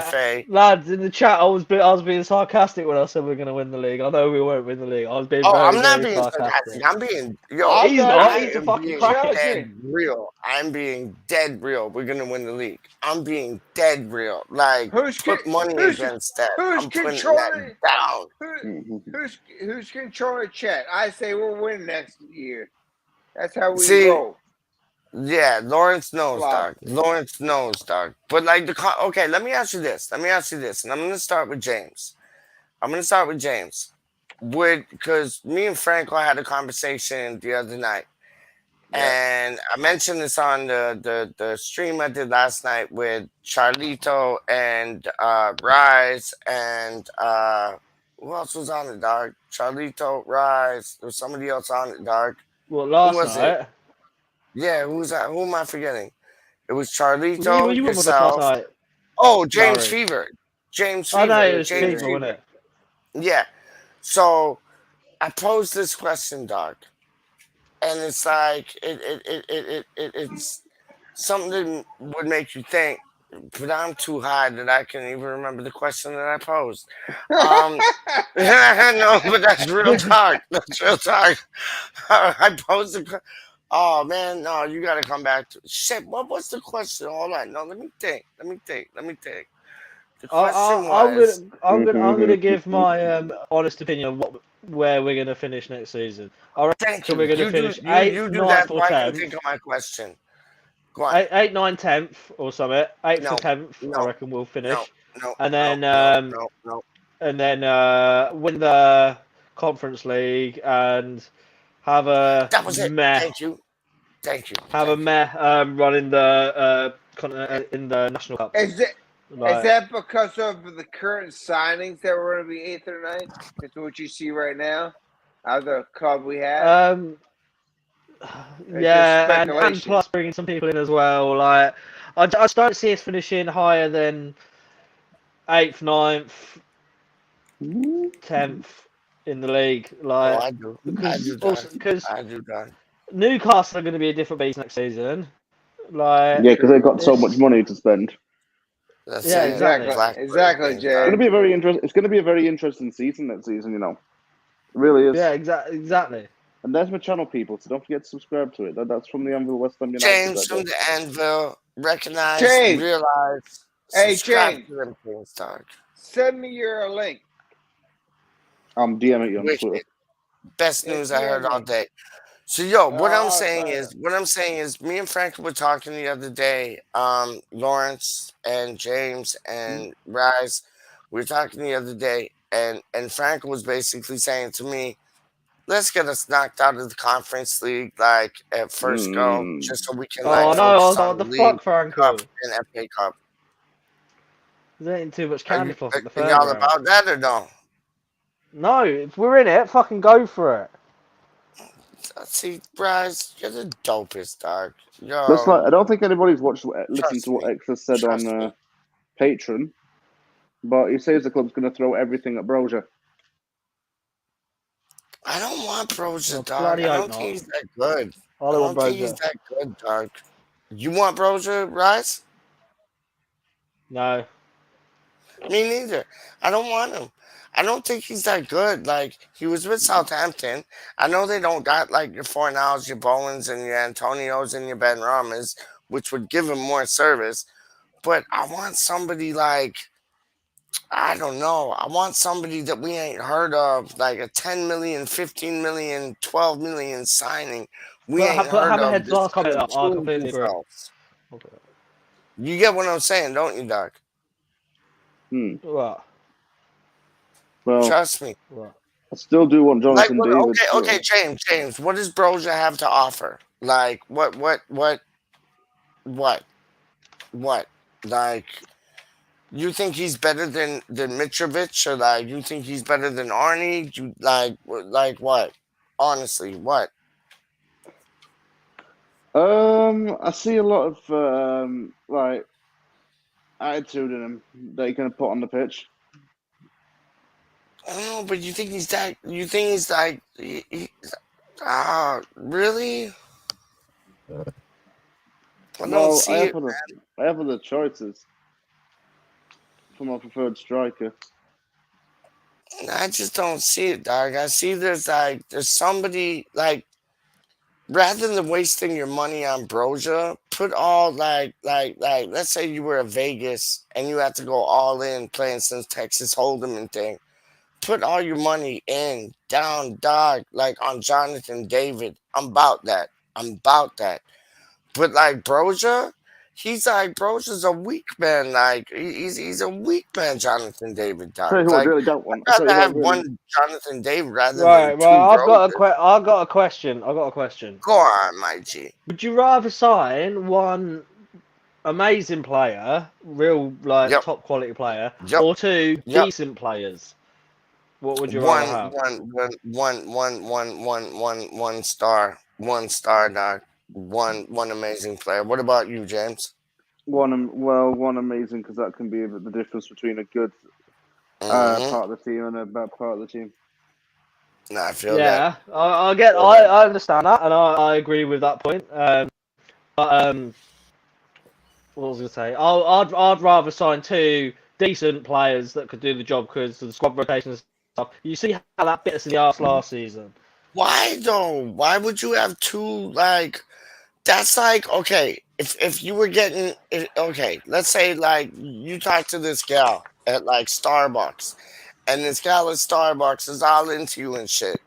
Speaker 2: FA.
Speaker 6: Lads, in the chat, I was being sarcastic when I said we're going to win the league. I know we won't win the league. I was being
Speaker 2: I'm not being sarcastic. I'm being
Speaker 6: he's not. He's a fucking
Speaker 2: dead real. I'm being dead real. We're going to win the league. I'm being dead real. Like put money against that. I'm putting that down.
Speaker 4: Who's controlling CHaT? I say we'll win next year. That's how we roll.
Speaker 2: Yeah, Lawrence knows, dog. Lawrence knows, dog. But like okay, let me ask you this, and I'm gonna start with James. Because me and Franco had a conversation the other night, and I mentioned this on the stream I did last night with Charlito and Rise and who else was on it, dog? Charlito, Rise. There was somebody else on it, dog.
Speaker 6: Well, last night.
Speaker 2: Yeah, who's that? Who am I forgetting? It was Charlito,
Speaker 6: you
Speaker 2: yourself. Oh, James Fever. James Fever.
Speaker 6: I know it was
Speaker 2: James
Speaker 6: Fever, wasn't it?
Speaker 2: Yeah. So I posed this question, dog, and it's like it's something that would make you think, but I'm too high that I can even remember the question that I posed. No, but that's real talk. I posed the. Oh man, no, you gotta come back to shit. What was the question? Hold on, no, let me think. The question was,
Speaker 6: I'm gonna give my honest opinion on where we're gonna finish next season. I reckon we're gonna finish 8th, 9th, or 10th.
Speaker 2: Think of my question. Go on.
Speaker 6: 8th, 9th, 10th, or something. 8th to 10th, I reckon we'll finish. And then win the Conference League and have a
Speaker 2: that was it. Thank you.
Speaker 6: Have a meh run in the National Cup.
Speaker 4: Is Is that because of the current signings that were going to be 8th or 9th? That's what you see right now out of the club we have?
Speaker 6: Yeah, and plus bringing some people in as well. Like, I just don't see us finishing higher than 8th, 9th, 10th in the league. Like,
Speaker 2: I do.
Speaker 6: because
Speaker 2: I do, Don.
Speaker 6: Newcastle are going to be a different beast next season. Like,
Speaker 5: Yeah, because they've got so much money to spend.
Speaker 2: That's
Speaker 6: Yeah,
Speaker 2: it.
Speaker 6: exactly.
Speaker 4: Exactly,
Speaker 5: It's
Speaker 4: Jay.
Speaker 5: going to be a very interesting. It's going to be a very interesting season next season. You know, it really is.
Speaker 6: Yeah, exactly.
Speaker 5: And there's my channel, people. So don't forget to subscribe to it. That's from the Anvil West Ham United.
Speaker 2: James from the Anvil. Recognize,
Speaker 4: James.
Speaker 2: realize,
Speaker 4: Hey,
Speaker 2: subscribe
Speaker 4: James.
Speaker 2: to them things, dog.
Speaker 4: Send me your link.
Speaker 5: I'm DMing you on
Speaker 2: Wicked.
Speaker 5: Twitter.
Speaker 2: Best
Speaker 4: Yeah,
Speaker 2: news I heard
Speaker 4: DM
Speaker 2: all
Speaker 4: me.
Speaker 2: day. So yo, what I'm
Speaker 4: I'll
Speaker 2: saying
Speaker 4: sign
Speaker 2: is, me and Frank were talking the other day. Lawrence and James and Rise, we were talking the other day, and Frank was basically saying to me, "Let's get us knocked out of the conference league, like at first go, just so we can like
Speaker 6: Oh no, I
Speaker 2: focus
Speaker 6: was like,
Speaker 2: on
Speaker 6: what
Speaker 2: the
Speaker 6: the
Speaker 2: league,
Speaker 6: fuck, Franco?
Speaker 2: cup, and FA Cup."
Speaker 6: There's ain't too much
Speaker 2: Are
Speaker 6: candy floss at the
Speaker 2: y'all
Speaker 6: fairground.
Speaker 2: about that or no?
Speaker 6: No, if we're in it, fucking go for it.
Speaker 2: See, Bryce, you're the dopest, dog.
Speaker 5: That's like,
Speaker 2: Yo,
Speaker 5: I don't think anybody's listened
Speaker 2: trust
Speaker 5: to what
Speaker 2: me.
Speaker 5: X has said
Speaker 2: Trust
Speaker 5: on
Speaker 2: me.
Speaker 5: Patreon, but he says the club's going to throw everything at Brozier.
Speaker 2: I don't want Brozier,
Speaker 6: Well,
Speaker 2: dog.
Speaker 6: bloody
Speaker 2: I
Speaker 6: hope
Speaker 2: don't think
Speaker 6: not.
Speaker 2: he's that good.
Speaker 6: I
Speaker 2: I
Speaker 6: don't want
Speaker 2: don't think he's
Speaker 6: Brozier.
Speaker 2: that good, dog. You want Brozier, Rice?
Speaker 6: No.
Speaker 2: Me neither. I don't want him. I don't think he's that good. Like, he was with Southampton. I know they don't got like your Fornals, your Bowens, and your Antonios and your Ben Ramas, which would give him more service. But I want somebody like, I don't know. I want somebody that we ain't heard of, like a 10 million, 15 million, 12 million signing. We ain't
Speaker 6: Put
Speaker 2: heard of.
Speaker 6: Hammerhead's
Speaker 2: That's
Speaker 6: last comment
Speaker 2: gonna
Speaker 6: up. I
Speaker 2: prove
Speaker 6: completely agree.
Speaker 2: themselves. You get what I'm saying, don't you, Doc?
Speaker 6: What?
Speaker 5: Well,
Speaker 2: trust me.
Speaker 6: What?
Speaker 5: I still do want Jonathan
Speaker 2: Like,
Speaker 5: David.
Speaker 2: okay, James. What does Brozier have to offer? Like, what? Like, you think he's better than Mitrovic, or like you think he's better than Arnie? You like what? Honestly, what?
Speaker 5: I see a lot of like attitude in him that he can put on the pitch.
Speaker 2: I don't know, but you think he's that? You think he's like? Really? I don't see it.
Speaker 5: I have other choices for my preferred striker.
Speaker 2: I just don't see it, dog. I see there's somebody like, rather than wasting your money on Broja, put all let's say you were a Vegas and you had to go all in playing some Texas Hold'em and thing. Put all your money in down, dog, like on Jonathan David. I'm about that. But like Broja, Broja's a weak man. Like he's a weak man, Jonathan David,
Speaker 5: Tell you
Speaker 2: dog.
Speaker 5: who I
Speaker 2: Like,
Speaker 5: really don't want.
Speaker 2: I'd rather have one Jonathan David rather than two
Speaker 6: I've got
Speaker 2: Brojas.
Speaker 6: I've got a question.
Speaker 2: Go on, my G.
Speaker 6: Would you rather sign one amazing player, real
Speaker 2: Yep.
Speaker 6: top quality player,
Speaker 2: Yep.
Speaker 6: or two
Speaker 2: Yep.
Speaker 6: decent players? What would you rather have?
Speaker 2: One star. One star, dog. One amazing player. What about you, James?
Speaker 5: One amazing, because that can be the difference between a good part of the team and a bad part of the team.
Speaker 2: Nah, I feel that.
Speaker 6: Yeah, I understand that, and I agree with that point. What was I gonna say? I'd rather sign two decent players that could do the job, because the squad rotation and stuff. You see how that bit us in the arse last season.
Speaker 2: Why though? Why would you have two like? That's like, okay. If you were getting okay, let's say like you talk to this gal at like Starbucks, and this gal at Starbucks is all into you and shit,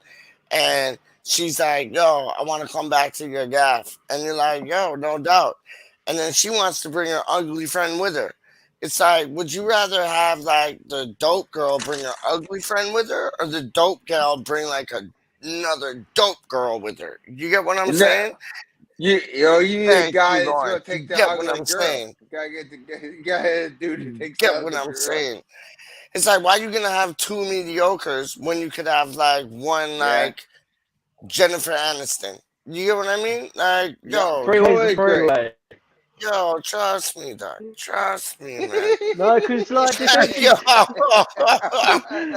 Speaker 2: and she's like, "Yo, I want to come back to your gaff," and you're like, "Yo, no doubt," and then she wants to bring her ugly friend with her. It's like, would you rather have like the dope girl bring her ugly friend with her, or the dope gal bring like another dope girl with her? You get what I'm saying?
Speaker 4: You need a
Speaker 2: Thank
Speaker 4: guy
Speaker 2: you,
Speaker 4: that's going
Speaker 2: Lawrence.
Speaker 4: to
Speaker 2: You
Speaker 4: take the
Speaker 2: get what
Speaker 4: ugly
Speaker 2: I'm
Speaker 4: girl.
Speaker 2: saying.
Speaker 4: You gotta dude who takes the
Speaker 2: Get what
Speaker 4: ugly
Speaker 2: I'm
Speaker 4: girl.
Speaker 2: saying. It's like, why you gonna have two mediocres when you could have like one
Speaker 4: Yeah.
Speaker 2: like Jennifer Aniston? You get what I mean? Like,
Speaker 4: No,
Speaker 6: Three-way,
Speaker 4: totally agree.
Speaker 6: three-way.
Speaker 2: yo, trust me, dog. Trust me, man.
Speaker 6: No, because like just
Speaker 2: Yo,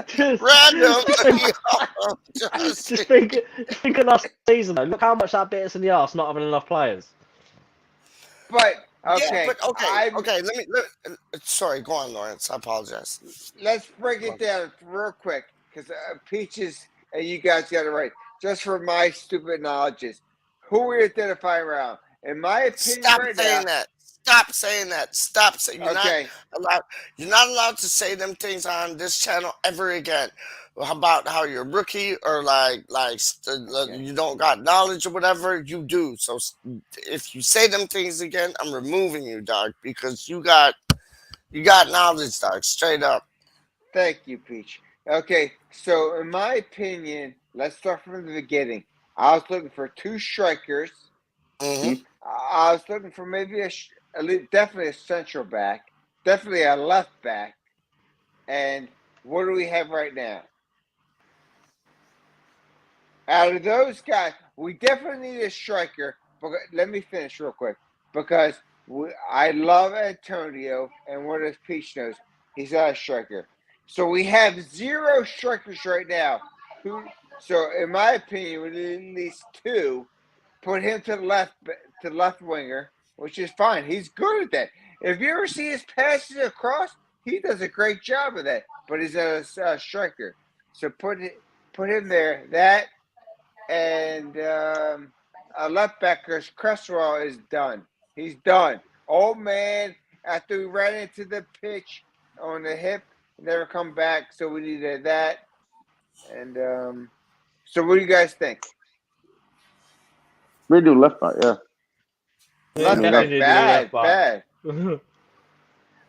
Speaker 6: just
Speaker 2: random.
Speaker 6: just think
Speaker 2: Yo, trust
Speaker 6: just
Speaker 2: me.
Speaker 6: think just think of last season though. Look how much that bit us in the arse not having enough players.
Speaker 4: But
Speaker 2: Yeah,
Speaker 4: okay,
Speaker 2: but okay. Sorry, go on, Lawrence. I apologize.
Speaker 4: let's break it down real quick because Peaches and you guys got it right. Just for my stupid knowledges, who we identifying around? In my opinion,
Speaker 2: Stop
Speaker 4: right now.
Speaker 2: saying that. Stop saying that. Stop saying
Speaker 4: Okay.
Speaker 2: allowed. You're not allowed to say them things on this channel ever again. About how you're a rookie or you don't got knowledge or whatever. You do. So if you say them things again, I'm removing you, dog, because you got knowledge, dog. Straight up.
Speaker 4: Thank you, Peach. Okay, so in my opinion, let's start from the beginning. I was looking for two strikers.
Speaker 2: Hmm.
Speaker 4: I was looking for maybe definitely a central back, definitely a left back. And what do we have right now? Out of those guys, we definitely need a striker. But let me finish real quick because I love Antonio, and what does Peach knows? He's not a striker. So we have 0 strikers right now. So in my opinion, we need at least 2. Put him to the left winger, which is fine. He's good at that. If you ever see his passes across, he does a great job of that. But he's a striker. So put him there. That and a left back because Cresswell is done. He's done. Old man, after we ran into the pitch on the hip, never come back. So we needed that. And so what do you guys think?
Speaker 5: We do left back, yeah.
Speaker 4: Left
Speaker 6: Definitely
Speaker 4: back,
Speaker 6: need to do left
Speaker 4: bad.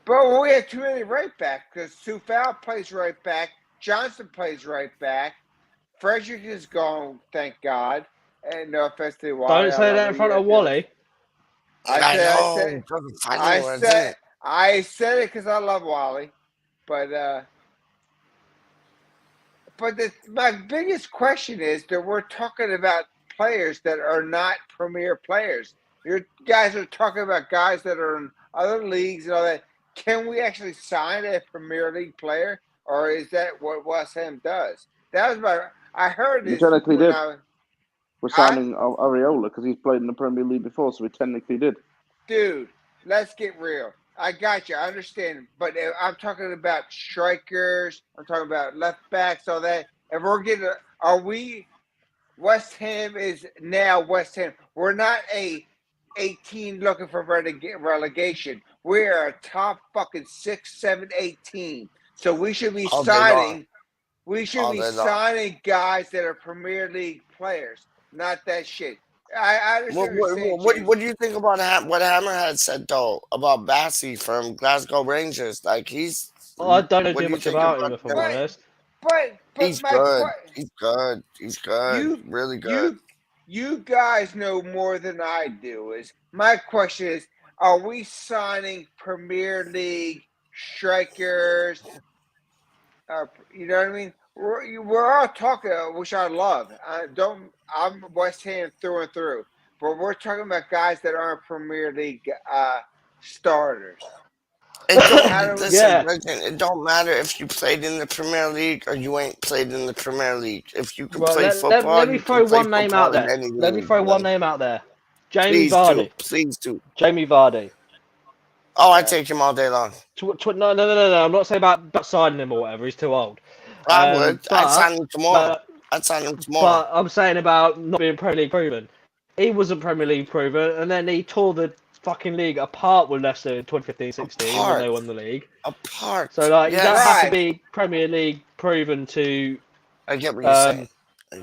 Speaker 4: But we have too many right back because Sufal plays right back. Johnson plays right back. Frederick is gone, thank God. And no offense to Wally.
Speaker 6: Don't say that in front of Wally.
Speaker 2: I know. Fighting words, isn't it?
Speaker 4: I said it because I love Wally. But my biggest question is that we're talking about players that are not premier players. You guys are talking about guys that are in other leagues and all that. Can we actually sign a Premier League player, or is that what West Ham does? That was I heard
Speaker 5: We
Speaker 4: this
Speaker 5: technically
Speaker 4: when
Speaker 5: did. We're signing Areola because he's played in the Premier League before, so we technically did.
Speaker 4: Dude, let's get real. I got you. I understand. But I'm talking about strikers. I'm talking about left backs, all that. If we're getting, West Ham is now West Ham. We're not a 18 looking for relegation. We're a top fucking 6, 7, 18. So we should be
Speaker 2: All day long.
Speaker 4: signing guys that are Premier League players, not that shit. I understand what you're saying, James.
Speaker 2: What do you think about what Hammerhead said though about Bassey from Glasgow Rangers? Like
Speaker 6: I don't know
Speaker 2: what
Speaker 6: too
Speaker 2: do you
Speaker 6: much
Speaker 2: think
Speaker 6: about him,
Speaker 2: about
Speaker 6: if I'm
Speaker 2: him?
Speaker 6: honest.
Speaker 4: But
Speaker 2: He's
Speaker 4: my
Speaker 2: good. He's good. He's good.
Speaker 4: you
Speaker 2: Really good.
Speaker 4: you guys know more than I do. Is my question is: are we signing Premier League strikers? You know what I mean? We're all talking, which I love. I'm West Ham through and through, but we're talking about guys that aren't Premier League starters.
Speaker 2: It don't
Speaker 6: Yeah.
Speaker 2: listen. It don't matter if you played in the Premier League or you ain't played in the Premier League. If you can
Speaker 6: Well,
Speaker 2: play football,
Speaker 6: let me
Speaker 2: you can
Speaker 6: throw
Speaker 2: play
Speaker 6: one name out
Speaker 2: football in
Speaker 6: there.
Speaker 2: any
Speaker 6: Let me
Speaker 2: league,
Speaker 6: throw one
Speaker 2: man.
Speaker 6: name out there. Jamie
Speaker 2: Please do.
Speaker 6: Vardy.
Speaker 2: Please do.
Speaker 6: Jamie Vardy.
Speaker 2: Oh, I take him all day long.
Speaker 6: No. I'm not saying about signing him or whatever. He's too old.
Speaker 2: I would. I'd sign him tomorrow.
Speaker 6: But,
Speaker 2: I'd sign him tomorrow.
Speaker 6: but I'm saying about not being Premier League proven. He wasn't Premier League proven, and then he tore the fucking league apart with Leicester in 2015-16 when they won the league.
Speaker 2: Apart.
Speaker 6: So like, you don't have to
Speaker 4: Right.
Speaker 6: be Premier League proven to
Speaker 2: I get what you're saying.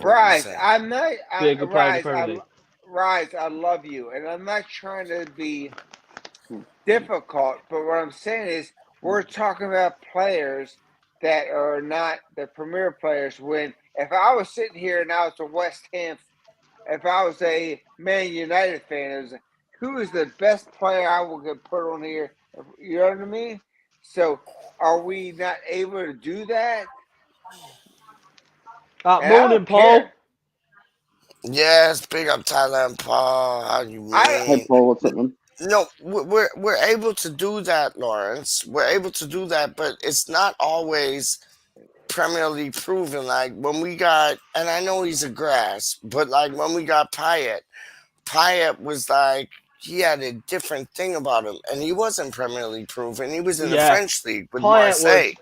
Speaker 4: Rise, I'm not.
Speaker 6: be a good player in the Premier League.
Speaker 4: Rise, I love you, and I'm not trying to be difficult, but what I'm saying is we're talking about players that are not the premier players. When if I was sitting here and I was a West Ham if I was a Man United fan, it was who is the best player I will get put on here. You know what I mean? So, are we not able to do that? And I
Speaker 6: Morning,
Speaker 4: don't
Speaker 6: Paul.
Speaker 4: care.
Speaker 2: Yes, big up Thailand, Paul. How you
Speaker 4: I
Speaker 5: Hey
Speaker 2: mean?
Speaker 5: Paul, what's up, man?
Speaker 2: No, we're able to do that, Lawrence. We're able to do that, but it's not always Premier League proven. Like when we got, and I know he's a grass, but like when we got Payet was like he had a different thing about him, and he wasn't Premier League proven. He was in the
Speaker 6: Yeah,
Speaker 2: French league with
Speaker 6: Payet
Speaker 2: Marseille.
Speaker 6: was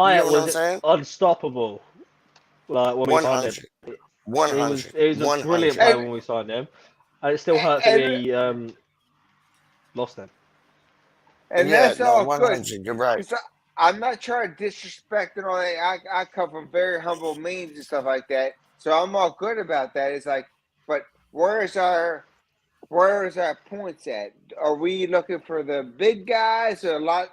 Speaker 2: You get
Speaker 6: Payet
Speaker 2: what I'm
Speaker 6: was
Speaker 2: saying?
Speaker 6: unstoppable. Like when we signed him,
Speaker 2: 100, 100,
Speaker 6: he was a brilliant
Speaker 2: 100.
Speaker 6: player
Speaker 4: and
Speaker 6: when we signed him, and it still hurts that
Speaker 4: and
Speaker 6: we lost him.
Speaker 4: and
Speaker 2: Yeah,
Speaker 4: that's
Speaker 2: no,
Speaker 4: all good.
Speaker 2: 100. You're right.
Speaker 4: Because I'm not trying to disrespect and all that. I come from very humble means and stuff like that, so I'm all good about that. It's like, but where's our points at? Are we looking for the big guys or a lot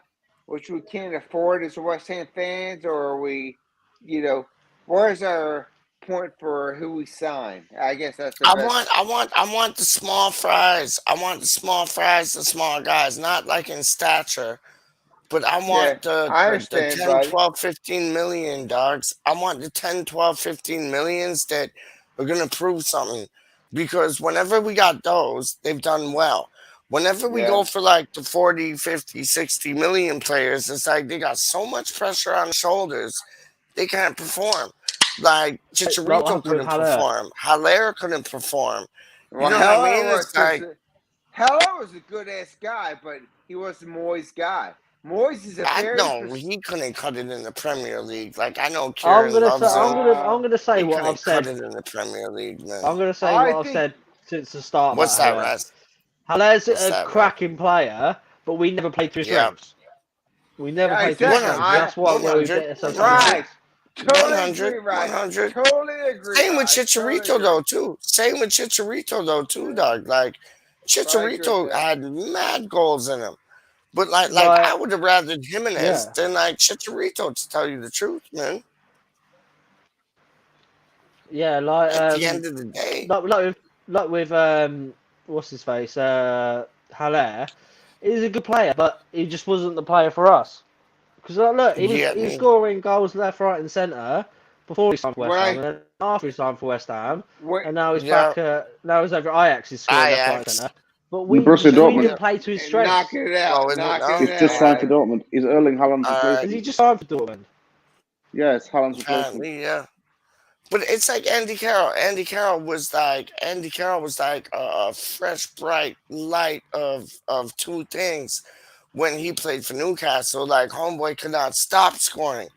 Speaker 4: which we can't afford as West Ham fans, or are we, where's our point for who we sign? I guess that's the best.
Speaker 2: I want the small fries. I want the small fries, the small guys, not like in stature, but I
Speaker 4: Yeah,
Speaker 2: want the,
Speaker 4: I
Speaker 2: the, the
Speaker 4: understand,
Speaker 2: 10,
Speaker 4: buddy.
Speaker 2: 12, 15 million dogs. I want the 10, 12, 15 millions that are going to prove something. Because whenever we got those, they've done well. Whenever we
Speaker 4: Yeah.
Speaker 2: go for like the 40, 50, 60 million players, it's like they got so much pressure on their shoulders, they can't perform. Like
Speaker 6: Like what
Speaker 2: Chicharito
Speaker 6: happened with
Speaker 2: couldn't
Speaker 6: Haller.
Speaker 2: perform. Haller couldn't perform. You
Speaker 4: Well,
Speaker 2: know what I
Speaker 4: Heller
Speaker 2: mean?
Speaker 4: was
Speaker 2: It's like
Speaker 4: Heller was a good ass guy, but he wasn't Moyes' guy. Moyes is a
Speaker 2: I
Speaker 4: very
Speaker 2: know he couldn't cut it in the Premier League. Like I know
Speaker 6: I'm
Speaker 2: Kieran
Speaker 6: gonna say
Speaker 2: loves him.
Speaker 6: I'm gonna say
Speaker 2: He
Speaker 6: what I've
Speaker 2: couldn't cut
Speaker 6: said.
Speaker 2: it in the Premier League, man.
Speaker 6: I'm gonna say
Speaker 4: I
Speaker 6: what I've
Speaker 4: think
Speaker 6: said since the start
Speaker 2: What's
Speaker 6: about
Speaker 2: that,
Speaker 6: Haller.
Speaker 2: Raz?
Speaker 6: Haller's
Speaker 2: What's
Speaker 6: a
Speaker 2: that, Raz?
Speaker 6: cracking player, but we never played to his
Speaker 2: Yeah.
Speaker 6: strengths. We never played to his
Speaker 4: exactly.
Speaker 6: strengths.
Speaker 2: 100,
Speaker 6: That's why where we
Speaker 2: 100,
Speaker 6: get ourselves some
Speaker 2: 100,
Speaker 4: Right.
Speaker 6: mistakes.
Speaker 4: Totally
Speaker 2: 100,
Speaker 4: agree, Raj.
Speaker 2: 100.
Speaker 4: Totally agree,
Speaker 2: Same with
Speaker 4: Raj. Totally
Speaker 2: Chicharito
Speaker 4: agree.
Speaker 2: though too. Same with Chicharito though too, dog. Like
Speaker 4: I agree with
Speaker 2: Chicharito
Speaker 4: that.
Speaker 2: had mad goals in him. But like I
Speaker 6: Like
Speaker 2: would have rather Jimenez
Speaker 6: yeah,
Speaker 2: than like Chicharito to tell you the truth, man.
Speaker 6: yeah, like
Speaker 2: At the end of the day.
Speaker 6: like with what's his face Haller. He's a good player, but he just wasn't the player for us. Because look,
Speaker 2: You get
Speaker 6: he was
Speaker 2: me?
Speaker 6: scoring goals left, right, and centre before he signed for West
Speaker 4: When
Speaker 6: Ham,
Speaker 4: I
Speaker 6: and then after he signed for West Ham,
Speaker 4: when
Speaker 6: and now he's
Speaker 2: Yeah.
Speaker 6: back. Now he's over at Ajax. He's scoring left, right, and
Speaker 2: Ajax.
Speaker 6: centre. But
Speaker 5: And Borussia
Speaker 6: we
Speaker 5: Dortmund.
Speaker 6: didn't
Speaker 2: Yeah.
Speaker 6: play to his
Speaker 4: and
Speaker 6: strengths.
Speaker 4: knocking it out,
Speaker 2: Oh, is it
Speaker 4: knocking
Speaker 2: now?
Speaker 4: it
Speaker 5: He's
Speaker 4: out.
Speaker 5: just signed for
Speaker 2: Okay.
Speaker 5: Dortmund. He's Erling Haaland's
Speaker 2: All right.
Speaker 6: Has he
Speaker 5: replacement.
Speaker 6: just signed for Dortmund?
Speaker 5: Yeah, it's Haaland's replacement.
Speaker 2: Apparently, yeah. But it's like Andy Carroll. Andy Carroll was like a fresh, bright light of two things when he played for Newcastle. Like homeboy could not stop scoring.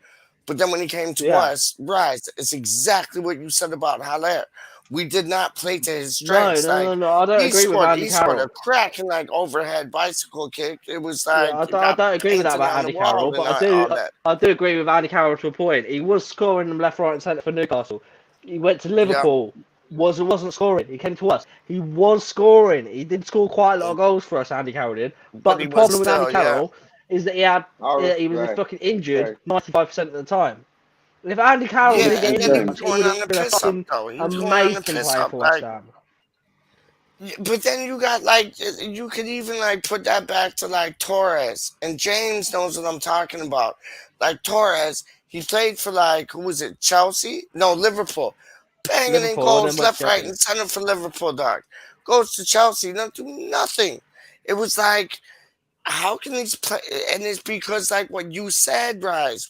Speaker 2: But then when he came to
Speaker 6: Yeah.
Speaker 2: us, Rise, it's exactly what you said about Haller. We did not play to his
Speaker 6: No,
Speaker 2: strengths.
Speaker 6: no,
Speaker 2: Like
Speaker 6: no, no. I don't agree with Andy
Speaker 2: he scored a
Speaker 6: Carroll.
Speaker 2: cracking like overhead bicycle kick. It was
Speaker 6: Yeah,
Speaker 2: like it
Speaker 6: I
Speaker 2: got
Speaker 6: don't agree with that
Speaker 2: painted
Speaker 6: about
Speaker 2: on the
Speaker 6: Andy Carroll,
Speaker 2: wall
Speaker 6: but
Speaker 2: and all that.
Speaker 6: I do agree with Andy Carroll to a point. He was scoring them left, right, and centre for Newcastle. He went to
Speaker 2: Yeah,
Speaker 6: Liverpool, wasn't scoring. He came to us. He was scoring. He did score quite a lot of goals for us. Andy Carroll did. But
Speaker 2: but
Speaker 6: the
Speaker 2: he was
Speaker 6: problem with Andy
Speaker 2: still, yeah.
Speaker 6: Carroll is that
Speaker 4: I
Speaker 6: he was
Speaker 4: respect.
Speaker 6: fucking injured
Speaker 4: Respect.
Speaker 6: 95% of the time. If Andy Carroll
Speaker 2: Yeah,
Speaker 6: didn't get
Speaker 2: and
Speaker 5: And
Speaker 2: then
Speaker 6: injured
Speaker 2: he
Speaker 6: that
Speaker 2: was
Speaker 5: James.
Speaker 6: much, he
Speaker 2: going
Speaker 6: would
Speaker 2: on
Speaker 6: have
Speaker 2: the
Speaker 6: been a
Speaker 2: piss up
Speaker 6: fucking
Speaker 2: though. He was going on the
Speaker 6: amazing
Speaker 2: piss
Speaker 6: player
Speaker 2: up.
Speaker 6: for West
Speaker 2: Like,
Speaker 6: Ham.
Speaker 2: but then you got like you could even like put that back to like Torres, and James knows what I'm talking about. Like Torres, he played for like who was it? Chelsea? No, Liverpool. Banging in
Speaker 6: Liverpool and then
Speaker 2: goals
Speaker 6: went
Speaker 2: left,
Speaker 6: to
Speaker 2: right,
Speaker 6: Chelsea.
Speaker 2: and center for Liverpool. Dog goes to Chelsea, not do nothing. It was like how can these play? And it's because like what you said, Rise.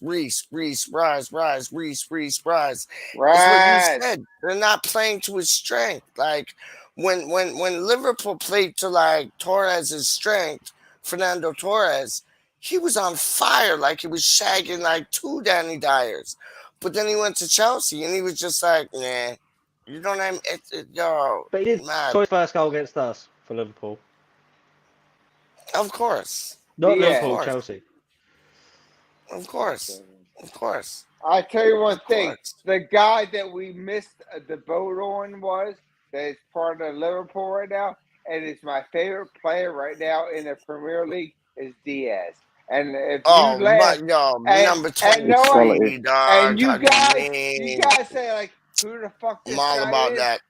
Speaker 2: Is what you
Speaker 4: Right.
Speaker 2: said. They're not playing to his strength. Like when Liverpool played to like Torres's strength, Fernando Torres, he was on fire. Like he was shagging like two Danny Dyers. But then he went to Chelsea and he was just like, nah. You know what I mean? Yo,
Speaker 6: But he did
Speaker 2: mad.
Speaker 6: score his first goal against us for Liverpool.
Speaker 2: Of course.
Speaker 6: Not
Speaker 2: Of
Speaker 4: Yeah.
Speaker 6: Liverpool,
Speaker 2: course.
Speaker 6: Chelsea.
Speaker 2: Of course. Of course.
Speaker 4: I tell you one
Speaker 2: Of
Speaker 4: thing:
Speaker 2: course.
Speaker 4: the guy that we missed the boat on that is part of Liverpool right now, and is my favorite player right now in the Premier League is Diaz. And if you
Speaker 2: Oh,
Speaker 4: laugh,
Speaker 2: but yo,
Speaker 4: and
Speaker 2: number
Speaker 4: no,
Speaker 5: Quality.
Speaker 2: 23,
Speaker 4: and
Speaker 2: dog. How
Speaker 4: you
Speaker 2: do you
Speaker 4: guys
Speaker 2: mean?
Speaker 4: say like, who the fuck
Speaker 2: I'm
Speaker 4: this
Speaker 2: all
Speaker 4: guy
Speaker 2: about
Speaker 4: is?
Speaker 2: that.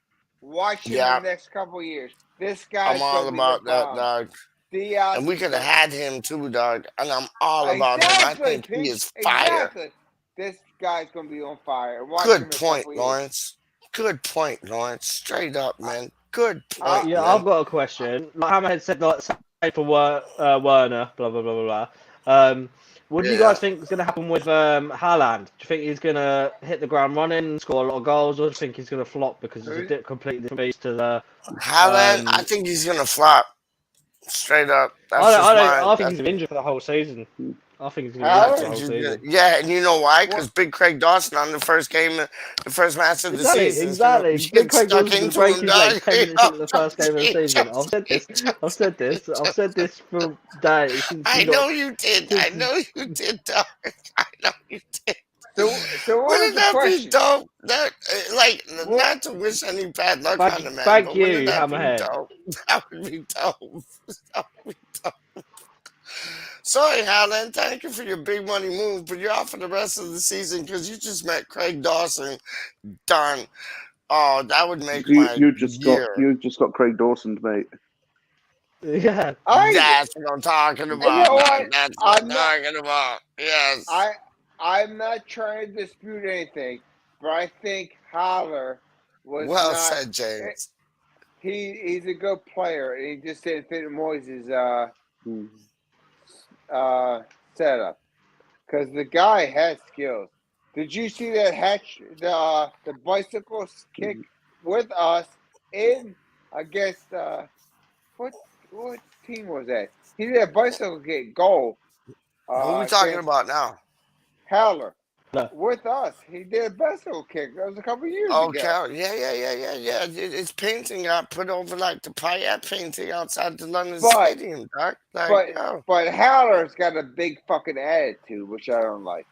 Speaker 4: Watch him
Speaker 2: Yeah,
Speaker 4: the next couple of years. This
Speaker 2: I'm
Speaker 4: guy's
Speaker 2: all
Speaker 4: gonna be the
Speaker 2: about that,
Speaker 4: bomb.
Speaker 2: dog.
Speaker 4: Diaz
Speaker 2: And we
Speaker 4: is
Speaker 2: could have
Speaker 4: gonna
Speaker 2: had him too, dog. And I'm all about him. I
Speaker 4: exactly,
Speaker 2: think he
Speaker 4: Pete.
Speaker 2: is fire.
Speaker 4: Exactly. This guy's gonna be on fire. Watch him
Speaker 2: Good
Speaker 4: in a
Speaker 2: point,
Speaker 4: couple of years.
Speaker 2: Lawrence. Good point, Lawrence. Straight up,
Speaker 4: I,
Speaker 2: man. Good
Speaker 4: I,
Speaker 2: point,
Speaker 6: Yeah,
Speaker 2: man.
Speaker 6: I've got a question. Like Hammerhead said, like, say for Werner, blah blah blah blah blah. What do you
Speaker 2: Yeah.
Speaker 6: guys think is going to happen with Haaland? Do you think he's going to hit the ground running, score a lot of goals, or do you think he's going to flop because he's a completely different beast to the?
Speaker 2: Haaland, I think he's gonna flop. Straight up. That's just my.
Speaker 6: I think he's injured for the whole season. I think he's going to be
Speaker 2: I
Speaker 6: injured for
Speaker 4: Howard?
Speaker 6: the
Speaker 2: think
Speaker 6: whole
Speaker 2: he's gonna.
Speaker 6: season.
Speaker 2: Yeah, and you know why?
Speaker 4: What?
Speaker 2: Because Big Craig Dawson on the first game, the first match of the season is gonna
Speaker 6: Exactly. Big
Speaker 2: get
Speaker 6: Craig
Speaker 2: stuck
Speaker 6: Dawson's going to
Speaker 2: into
Speaker 6: break
Speaker 2: him,
Speaker 6: his leg
Speaker 2: dog.
Speaker 6: 10 minutes into the first game of the season. I've said this for days since
Speaker 2: I
Speaker 6: he got
Speaker 2: know you did. I
Speaker 6: since
Speaker 2: know you did, dog. I know you did.
Speaker 4: So what
Speaker 2: Wouldn't
Speaker 4: is the
Speaker 2: that be
Speaker 4: question?
Speaker 2: dope? That like
Speaker 4: What?
Speaker 2: not to wish any bad luck on the man,
Speaker 6: thank
Speaker 2: but wouldn't
Speaker 6: you,
Speaker 2: that be
Speaker 6: Hammerhead.
Speaker 2: dope? That would be dope. That would be dope. Sorry, Howland. Thank you for your big money move, but you're out for the rest of the season because you just met Craig Dawson. Darn. Oh, that would make my year.
Speaker 5: you just got Craig Dawson, mate.
Speaker 6: Yeah.
Speaker 2: That's what I'm talking
Speaker 4: You
Speaker 2: about,
Speaker 4: know
Speaker 2: dog.
Speaker 4: what?
Speaker 2: That's what I'm
Speaker 4: I'm not.
Speaker 2: talking about. Yes.
Speaker 4: I'm not trying to dispute anything, but I think Holler was
Speaker 2: Well
Speaker 4: not.
Speaker 2: said, James.
Speaker 4: He's a good player, and he just didn't fit in Moyes' setup because the guy had skills. Did you see that the bicycle kick with us in against what team was that? He did a bicycle kick goal.
Speaker 2: Who are we talking
Speaker 4: Against
Speaker 2: about now?
Speaker 4: Haller.
Speaker 6: No.
Speaker 4: With us, he did a bicycle kick. That was a couple years
Speaker 2: Oh,
Speaker 4: ago.
Speaker 2: Cal. Yeah. His painting got put over like the Payet painting outside the London Stadium, doc. Like,
Speaker 4: But Haller's got a big fucking attitude, which I don't like.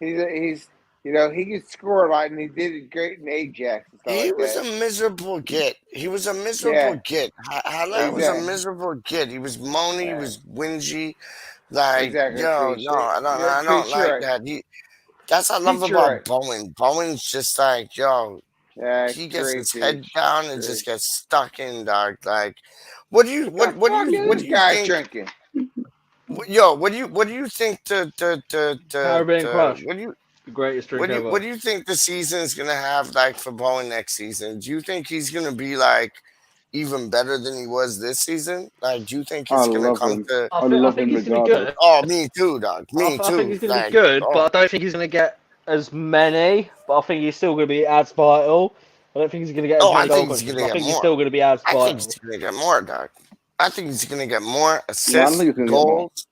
Speaker 4: He's he can score a lot, and he did it great in Ajax and stuff
Speaker 2: he
Speaker 4: like
Speaker 2: was
Speaker 4: that.
Speaker 2: a miserable git. He was a miserable git. Haller was a
Speaker 4: Exactly.
Speaker 2: miserable git. He was moany. He was whingy.
Speaker 4: Exactly.
Speaker 2: No, I don't like that. That's what I love about Bowen. Bowen's just like, he gets his head down and just gets stuck in, dog. Like, what do you think?
Speaker 4: Drinking?
Speaker 2: What do you think
Speaker 6: Caribbean Crush.
Speaker 2: what do you
Speaker 6: The greatest drink ever.
Speaker 2: what do you think the season is gonna have like for Bowen next season? Do you think he's gonna be like even better than he was this season? Like, do you think it's gonna come to?
Speaker 6: I think he's gonna be good.
Speaker 2: Oh, me too, dog. Me too.
Speaker 6: I think he's gonna be good, but I don't think he's gonna get as many. But I think he's still gonna be as vital. I don't think he's gonna get as many goal contributions. I think he's still gonna be as vital.
Speaker 2: I think he's gonna get more, dog. I think he's gonna get more assists, goals.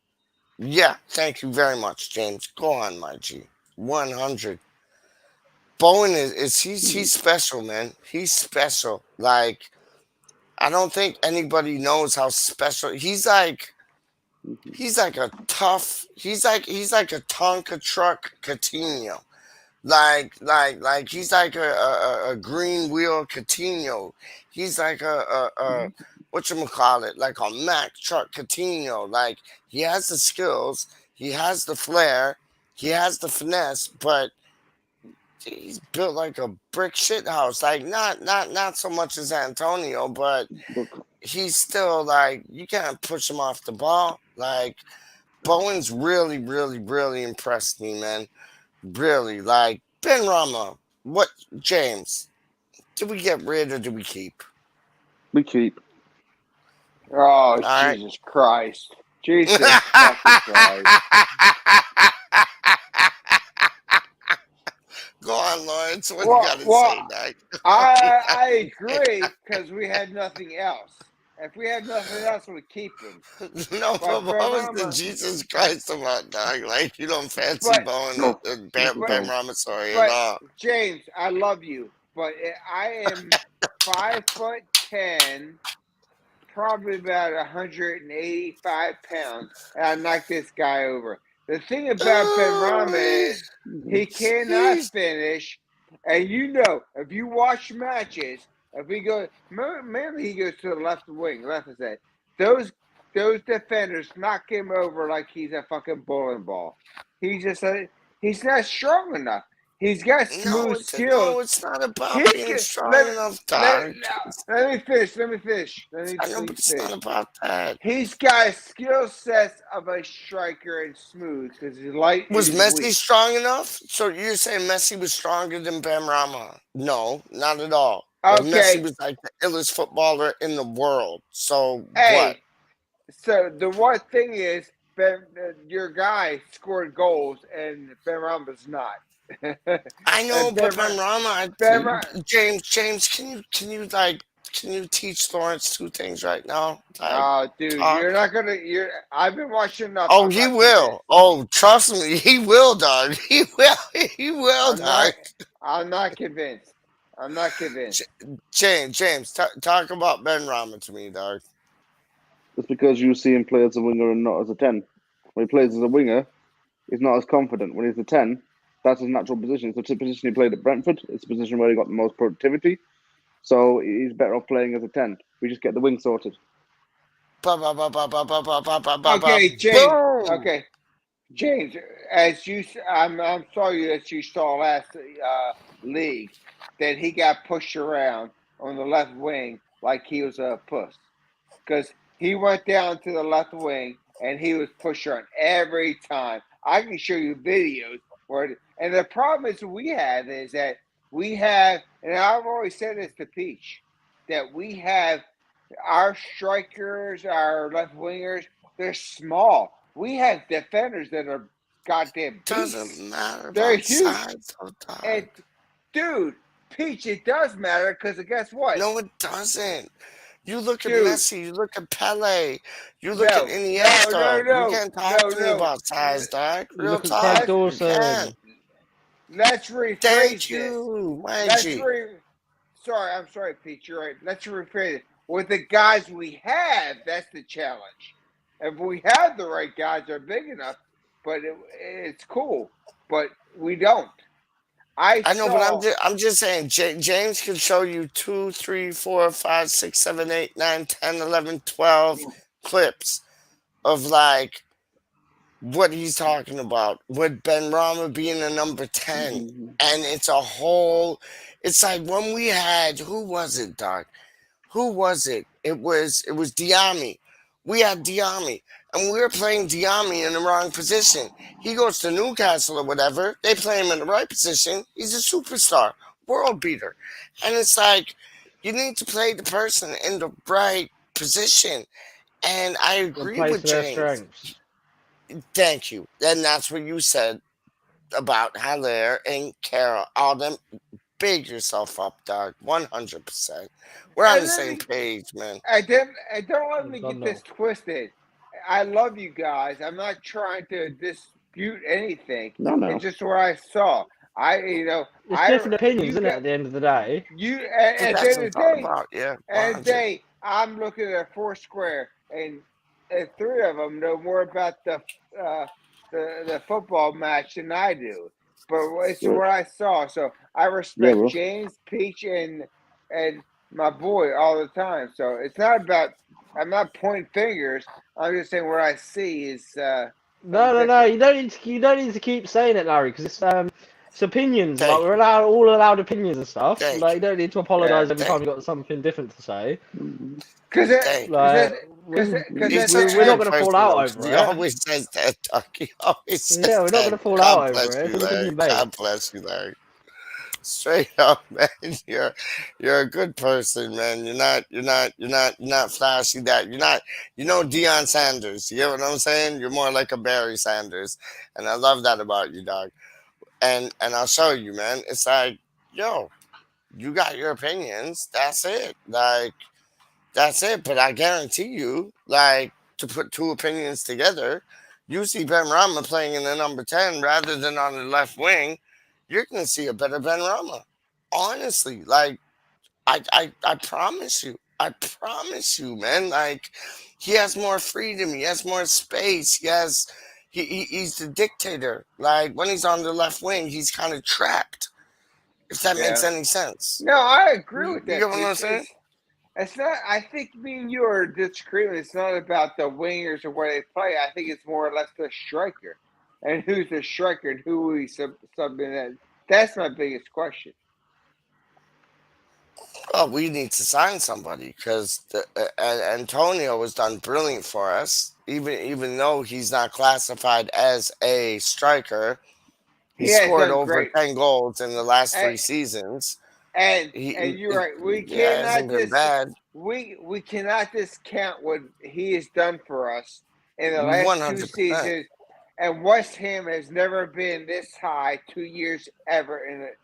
Speaker 2: Yeah, thank you very much, James. Go on, my G. 100. Bowen he's special, man. He's special. Like, I don't think anybody knows how special he's like a tough. He's like a Tonka truck Coutinho. Like he's like a green wheel Coutinho. He's like a whatchamacallit, like a Mack truck Coutinho. Like, he has the skills, he has the flair, he has the finesse, but he's built like a brick shit house. Like, not so much as Antonio, but he's still like, you can't push him off the ball. Like, Bowen's really, really, really impressed me, man. Really, like, Ben Rama. What, James? Do we get rid or do we keep?
Speaker 5: We keep.
Speaker 4: Oh, Jesus Christ. Jesus fucking Christ.
Speaker 2: Go on, Lawrence. What you got to say, Doc?
Speaker 4: I agree, because we had nothing else. If we had nothing else, we'd keep him.
Speaker 2: No, but what was the Jesus Christ about, dog? Like, you don't fancy Bowen and Ben Rama, sorry, at all.
Speaker 4: James, I love you, but I am 5'10", probably about 185 pounds, and I knock this guy over. The thing about Ben Rama is he cannot finish, and if you watch matches, if we go, mainly he goes to the left wing, left side. Those defenders knock him over like he's a fucking bowling ball. He's not strong enough. He's got
Speaker 2: No,
Speaker 4: smooth skills.
Speaker 2: it's not about
Speaker 4: His
Speaker 2: being
Speaker 4: sk-
Speaker 2: strong enough, dog.
Speaker 4: let me finish. Let me finish. Let me
Speaker 2: I know, but
Speaker 4: please
Speaker 2: it's not
Speaker 4: finish.
Speaker 2: about that.
Speaker 4: He's got skill sets of a striker and smooth because he's light and
Speaker 2: Was
Speaker 4: he's
Speaker 2: Messi
Speaker 4: weak.
Speaker 2: strong enough? So you're saying Messi was stronger than Ben Rama? No, not at all. And Messi
Speaker 4: Okay,
Speaker 2: was like the illest footballer in the world. So what?
Speaker 4: hey. So the one thing is, your guy scored goals and Benrahma's not.
Speaker 2: I know,
Speaker 4: and
Speaker 2: but Ben Rama,
Speaker 4: Ben, Ra-
Speaker 2: James, can you teach Lawrence two things right now? Like,
Speaker 4: oh, dude,
Speaker 2: talk.
Speaker 4: you're not gonna. I've been watching enough.
Speaker 2: Oh,
Speaker 4: I'm
Speaker 2: he
Speaker 4: not
Speaker 2: will.
Speaker 4: convinced.
Speaker 2: Oh, trust me, he will, dog. He will. He will,
Speaker 4: I'm not.
Speaker 2: dog.
Speaker 4: I'm not convinced. I'm not convinced.
Speaker 2: James, talk about Ben Rama to me, dog.
Speaker 5: It's because you see him play as a winger and not as a 10. When he plays as a winger, he's not as confident. When he's a 10, that's his natural position. It's the position he played at Brentford. It's the position where he got the most productivity. So he's better off playing as a 10. We just get the wing sorted.
Speaker 2: Ba ba ba ba ba ba ba ba ba ba ba.
Speaker 4: Okay, James.
Speaker 2: Boom.
Speaker 4: Okay, James. I'm sorry that you saw last league that he got pushed around on the left wing like he was a puss because he went down to the left wing and he was pushed around every time. I can show you videos where, and the problem is that we have, and I've always said this to Peach, that we have our strikers, our left wingers, they're small. We have defenders that are goddamn
Speaker 2: Doesn't
Speaker 4: beasts.
Speaker 2: matter
Speaker 4: They're
Speaker 2: about
Speaker 4: huge.
Speaker 2: size, though, dog.
Speaker 4: And dude, Peach, it does matter because guess what?
Speaker 2: No, it doesn't. You look at
Speaker 4: Dude,
Speaker 2: Messi, you look at Pele, you look at
Speaker 4: no,
Speaker 2: Iniesta. You can't talk to me
Speaker 4: no.
Speaker 2: about size, dog. Real
Speaker 6: Look at Ted
Speaker 2: talk, you
Speaker 6: Dawson.
Speaker 2: can't.
Speaker 4: Let's rephrase
Speaker 2: Thank
Speaker 4: this.
Speaker 2: you, my
Speaker 4: Let's
Speaker 2: G.
Speaker 4: Sorry, I'm sorry, Pete. You're right. Let's rephrase it. With the guys we have, that's the challenge. If we have the right guys, they're big enough, but it's cool. But we don't.
Speaker 2: I know, but I'm just saying. James can show you 2, 3, 4, 5, 6, 7, 8, 9, 10, 11, 12 clips of like what he's talking about with Ben Rama being a number 10.
Speaker 5: Mm-hmm.
Speaker 2: And it's a whole, it's like when we had, who was it, Doc? Who was it? It was Diami. We had Diami. And we were playing Diami in the wrong position. He goes to Newcastle or whatever. They play him in the right position. He's a superstar, world beater. And it's like, you need to play the person in the right position. And I
Speaker 6: And
Speaker 2: agree
Speaker 6: play
Speaker 2: with
Speaker 6: to their
Speaker 2: James.
Speaker 6: strengths.
Speaker 2: Thank you. And that's what you said about Haller and Carroll. All them, big yourself up, dog. 100%. We're on the same page, man.
Speaker 4: And don't let me get this twisted. I love you guys. I'm not trying to dispute anything.
Speaker 5: No.
Speaker 4: It's just what I saw.
Speaker 6: It's different opinions, isn't it? At the end of the day,
Speaker 4: at the
Speaker 2: That's
Speaker 4: end
Speaker 2: what
Speaker 4: of
Speaker 2: it's
Speaker 4: the
Speaker 2: all
Speaker 4: day,
Speaker 2: about, yeah.
Speaker 4: and
Speaker 2: 100.
Speaker 4: day, I'm looking at Foursquare, and three of them know more about the football match than I do. But it's what I saw. So I respect
Speaker 5: well.
Speaker 4: James, Peach, and my boy all the time. So it's not about. I'm not pointing fingers. I'm just saying what I see is.
Speaker 6: no. You don't need to keep saying it, Larry, because it's opinions.
Speaker 2: Thank
Speaker 6: Like we're all allowed opinions and stuff.
Speaker 2: Thank
Speaker 6: Like
Speaker 2: you.
Speaker 6: you don't need to apologize every
Speaker 2: Thank
Speaker 6: time you got something different to say.
Speaker 4: Because
Speaker 2: Thank you.
Speaker 6: Like
Speaker 2: He's such a
Speaker 6: we're not
Speaker 2: good
Speaker 6: going to
Speaker 2: person,
Speaker 6: fall out
Speaker 2: though.
Speaker 6: over
Speaker 2: He
Speaker 6: it.
Speaker 2: always says that, Doc. He always says
Speaker 6: Yeah, we're not going to
Speaker 2: that.
Speaker 6: fall
Speaker 2: God
Speaker 6: out over
Speaker 2: bless
Speaker 6: it.
Speaker 2: you,
Speaker 6: It's an
Speaker 2: Larry.
Speaker 6: opinion based.
Speaker 2: God bless you, Larry. Straight up, man. You're a good person, man. You're not flashy. That you're not. You know Deion Sanders. You get what I'm saying? You're more like a Barry Sanders, and I love that about you, dog. And I'll show you, man. It's like, yo, you got your opinions. That's it. Like, that's it. But I guarantee you, like, to put two opinions together, you see Ben Rama playing in the number 10 rather than on the left wing, you're going to see a better Ben Rama. Honestly, like, I promise you. I promise you, man. Like, he has more freedom. He has more space. He's the dictator. Like, when he's on the left wing, he's kind of trapped, if that makes any sense.
Speaker 4: No, I agree with
Speaker 2: You
Speaker 4: that.
Speaker 2: get what I'm saying?
Speaker 4: It's not. I think me and you are disagreeing. It's not about the wingers or where they play. I think it's more or less the striker and who's the striker and who we subbing in. That's my biggest question.
Speaker 2: Oh, we need to sign somebody because Antonio has done brilliant for us. Even though he's not classified as a striker, he
Speaker 4: He has
Speaker 2: scored
Speaker 4: done
Speaker 2: over
Speaker 4: great.
Speaker 2: 10 goals in the last
Speaker 4: And
Speaker 2: 3 seasons.
Speaker 4: and,
Speaker 2: He,
Speaker 4: and you're right. We
Speaker 2: yeah, it hasn't
Speaker 4: cannot
Speaker 2: been bad.
Speaker 4: we cannot discount what he has done for us in the last two
Speaker 2: 100%.
Speaker 4: seasons. And West Ham has never been this high 2 years ever in it.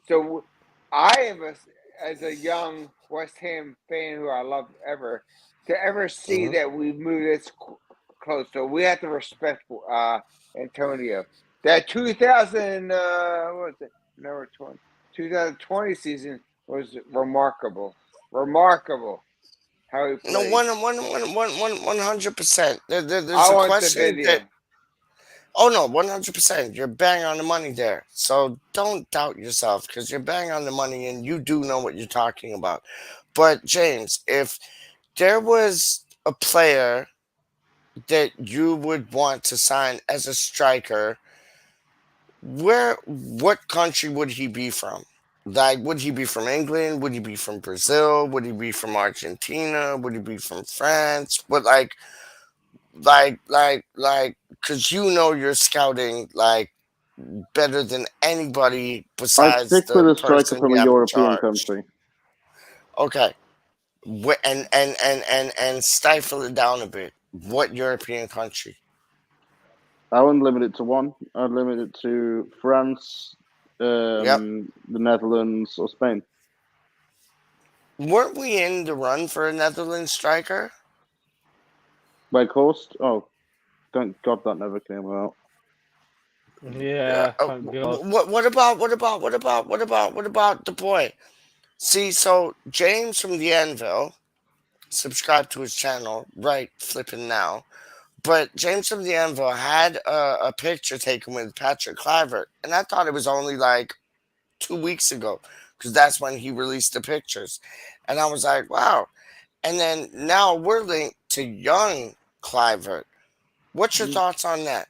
Speaker 4: So I am as a young West Ham fan who I love ever to ever see
Speaker 2: Mhm.
Speaker 4: that we move this close. So we have to respect Antonio. That 2000 what was it? Number 20. 2020 season was remarkable. Remarkable how he
Speaker 2: No,
Speaker 4: played.
Speaker 2: 100%. There's
Speaker 4: I
Speaker 2: a
Speaker 4: want the
Speaker 2: question that.
Speaker 4: video.
Speaker 2: Oh no, 100%. You're bang on the money there. So don't doubt yourself because you're bang on the money and you do know what you're talking about. But James, if there was a player that you would want to sign as a striker, what country would he be from? Like, would he be from England? Would he be from Brazil? Would he be from Argentina? Would he be from France? What, because you know you're scouting like better than anybody
Speaker 5: I'd
Speaker 2: besides
Speaker 5: stick with
Speaker 2: the
Speaker 5: a striker
Speaker 2: person
Speaker 5: from
Speaker 2: you
Speaker 5: a
Speaker 2: have in
Speaker 5: European
Speaker 2: charge.
Speaker 5: country.
Speaker 2: Okay, and stifle it down a bit. What European country?
Speaker 5: I wouldn't limit it to one. I'd limit it to France,
Speaker 2: Yep.
Speaker 5: the Netherlands, or Spain.
Speaker 2: Weren't we in the run for a Netherlands striker?
Speaker 5: By coast? Oh, thank God that never came out.
Speaker 6: Yeah, thank God.
Speaker 2: What about the boy? See, so James from the Anvil, subscribe to his channel right flipping now. But James from the Anvil had a picture taken with Patrick Clivert, and I thought it was only like 2 weeks ago because that's when he released the pictures, and I was like, wow. And then now we're linked to young Clivert. What's your thoughts on that?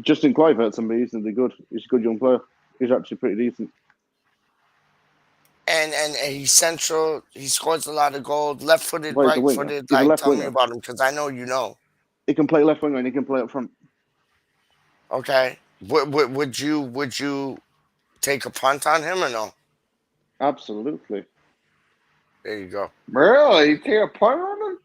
Speaker 5: Justin Kluivert's amazingly good. He's a good young player. He's actually pretty decent.
Speaker 2: And he's central. He scores a lot of goals. Left-footed,
Speaker 5: Well, he's a winger.
Speaker 2: right-footed.
Speaker 5: He's a
Speaker 2: Like,
Speaker 5: left
Speaker 2: tell me
Speaker 5: winger.
Speaker 2: about him because I know you know.
Speaker 5: He can play left winger and he can play up front.
Speaker 2: Okay. Would you take a punt on him or no?
Speaker 5: Absolutely.
Speaker 2: There you go.
Speaker 4: Really? You take a punt on him?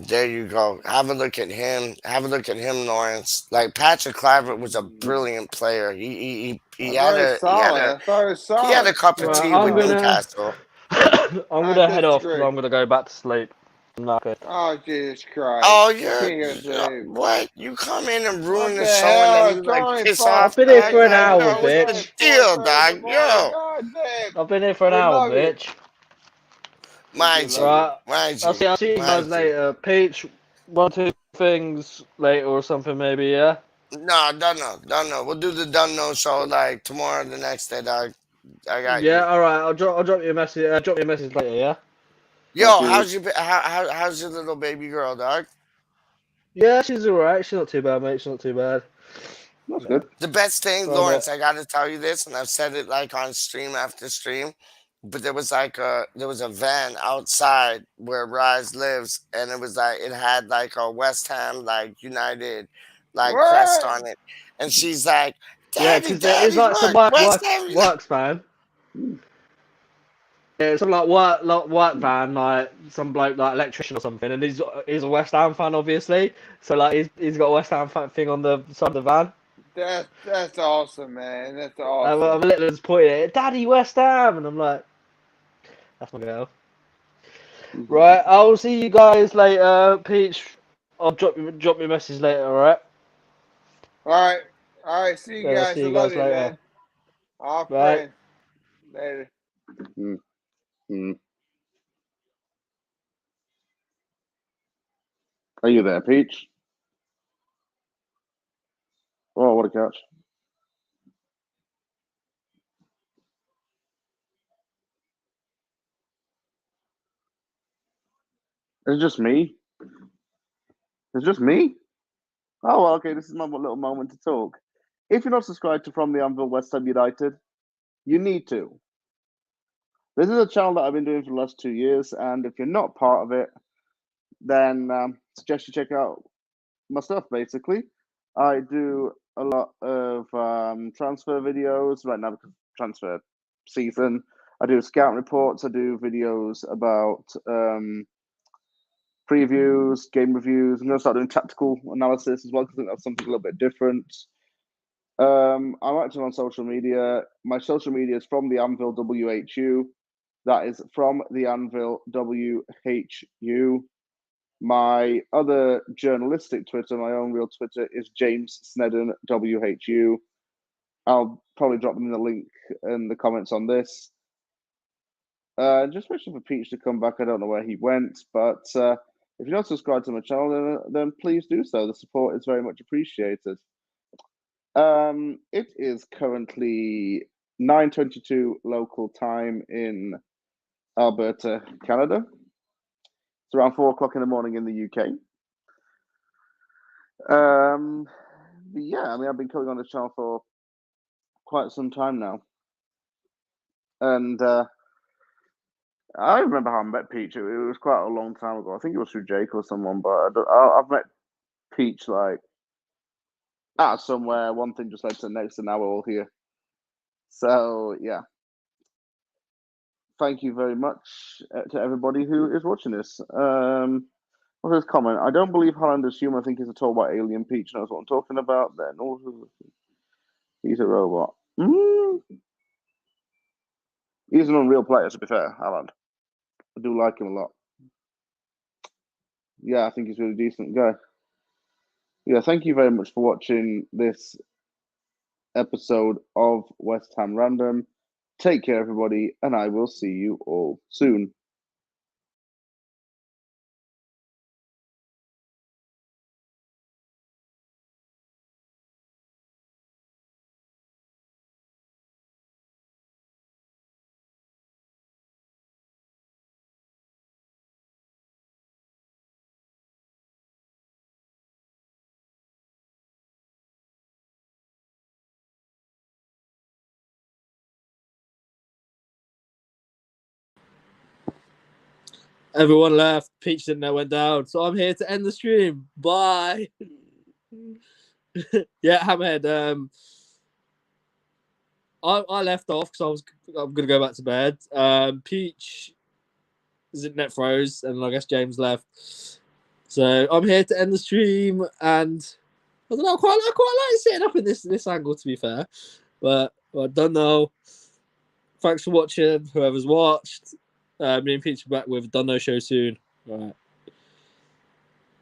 Speaker 2: There you go. Have a look at him. Have a look at him, Lawrence. Like Patrick Clivert was a brilliant player. He
Speaker 4: I
Speaker 2: had
Speaker 4: thought it was
Speaker 2: a he had
Speaker 4: solid.
Speaker 2: a
Speaker 4: I thought it was
Speaker 2: he had a
Speaker 4: solid.
Speaker 2: cup of
Speaker 6: Right,
Speaker 2: tea with Newcastle.
Speaker 6: I'm gonna head off because
Speaker 4: disagree.
Speaker 6: I'm gonna go back to sleep. I'm knackered.
Speaker 4: Oh, Jesus Christ.
Speaker 2: Oh,
Speaker 4: King of the
Speaker 2: what? You come in and ruin
Speaker 4: What
Speaker 2: the
Speaker 4: the
Speaker 2: show and
Speaker 4: hell?
Speaker 2: then
Speaker 4: It's
Speaker 2: you like
Speaker 4: only
Speaker 2: piss
Speaker 6: I've
Speaker 2: off,
Speaker 6: been here
Speaker 2: dog.
Speaker 6: for an
Speaker 2: Like,
Speaker 6: hour,
Speaker 2: yo, what's
Speaker 4: It's
Speaker 2: the
Speaker 4: only
Speaker 6: bitch.
Speaker 2: deal,
Speaker 4: 4:30 in the
Speaker 2: dog?
Speaker 4: morning.
Speaker 2: Yo,
Speaker 4: God damn.
Speaker 6: I've been here for an
Speaker 4: We
Speaker 6: hour,
Speaker 4: love you.
Speaker 6: bitch.
Speaker 2: mind
Speaker 4: love
Speaker 2: you,
Speaker 4: you.
Speaker 6: Right.
Speaker 2: mind
Speaker 6: I'll
Speaker 2: you,
Speaker 6: see. I'll see you guys
Speaker 2: mind you.
Speaker 6: later. Peach, one, two things later or something, maybe. Yeah.
Speaker 2: No, don't know. We'll do the done no show like tomorrow, the next day, dog. I got
Speaker 6: Yeah.
Speaker 2: you.
Speaker 6: All right. I'll drop you a message. Drop you a message later. Yeah.
Speaker 2: Yo,
Speaker 5: Thank you.
Speaker 2: how's your little baby girl, dog?
Speaker 6: Yeah, she's alright. She's not too bad, mate. She's not too bad.
Speaker 5: That's
Speaker 6: Yeah.
Speaker 5: good.
Speaker 2: The best thing,
Speaker 6: Trying to.
Speaker 2: Lawrence, I gotta tell you this, and I've said it like on stream after stream, but there was a van outside where Rise lives, and it had like a West Ham like United like crest
Speaker 4: What?
Speaker 2: on it, and she's like,
Speaker 6: Yeah,
Speaker 2: "Daddy,
Speaker 6: because it's
Speaker 2: Daddy,
Speaker 6: like some
Speaker 2: look, West Ham."
Speaker 6: works man. Yeah, it's some like work van, like some bloke like electrician or something, and he's a West Ham fan, obviously. So like he's got a West Ham fan thing on the side of the van.
Speaker 4: That's awesome, man. That's
Speaker 6: I'm
Speaker 4: awesome.
Speaker 6: literally just pointing at it, Daddy West Ham, and I'm like, that's my girl. Right, I'll see you guys later, Peach. I'll drop you a message later, alright?
Speaker 4: All right. See you
Speaker 6: I'll
Speaker 4: guys.
Speaker 6: see
Speaker 4: I
Speaker 6: you
Speaker 4: love
Speaker 6: guys
Speaker 4: you,
Speaker 6: later.
Speaker 4: man. Our
Speaker 6: Bye.
Speaker 4: friends. Later.
Speaker 5: Mm. Mm. Are you there, Peach? Oh, what a catch. It's just me. It's just me. Oh, well, okay. This is my little moment to talk. If you're not subscribed to From the Anvil West Ham United, you need to. This is a channel that I've been doing for the last 2 years, and if you're not part of it, then suggest you check out my stuff. Basically, I do a lot of transfer videos right now because transfer season. I do scout reports. I do videos about previews, game reviews. I'm going to start doing tactical analysis as well because I think that's something a little bit different. I'm active on social media. My social media is From the Anvil WHU. That is From the Anvil WHU. My other journalistic Twitter, my own real Twitter, is James Snedden WHU. I'll probably drop them in the link in the comments on this. Just waiting for Peach to come back. I don't know where he went, but if you're not subscribed to my channel, then please do so. The support is very much appreciated. It is currently 9:22 local time in Alberta, Canada. It's around 4 o'clock in the morning in the UK. But yeah, I mean, I've been coming on this channel for quite some time now, and I remember how I met Peach. It was quite a long time ago. I think it was through Jake or someone, but I've met Peach like somewhere. One thing just led to the next, and now we're all here. So yeah, thank you very much to everybody who is watching this. What's his comment? I don't believe Hollander's humour. I think he's a tall white alien. Peach knows what I'm talking about. Then he's a robot. He's an unreal player, to be fair, Holland. I do like him a lot. Yeah, I think he's a really decent guy. Yeah, thank you very much for watching this episode of West Ham RaNdoM. Take care, everybody, and I will see you all soon.
Speaker 6: Everyone left. Peach didn't know went down. So I'm here to end the stream. Bye. Yeah, Hamhead. I left off because I'm gonna go back to bed. Peach is in net froze, and I guess James left. So I'm here to end the stream, and I don't know. I quite like sitting up in this angle, to be fair, but I don't know. Thanks for watching, whoever's watched. Me and Peach are back with Dunno Show soon. All right.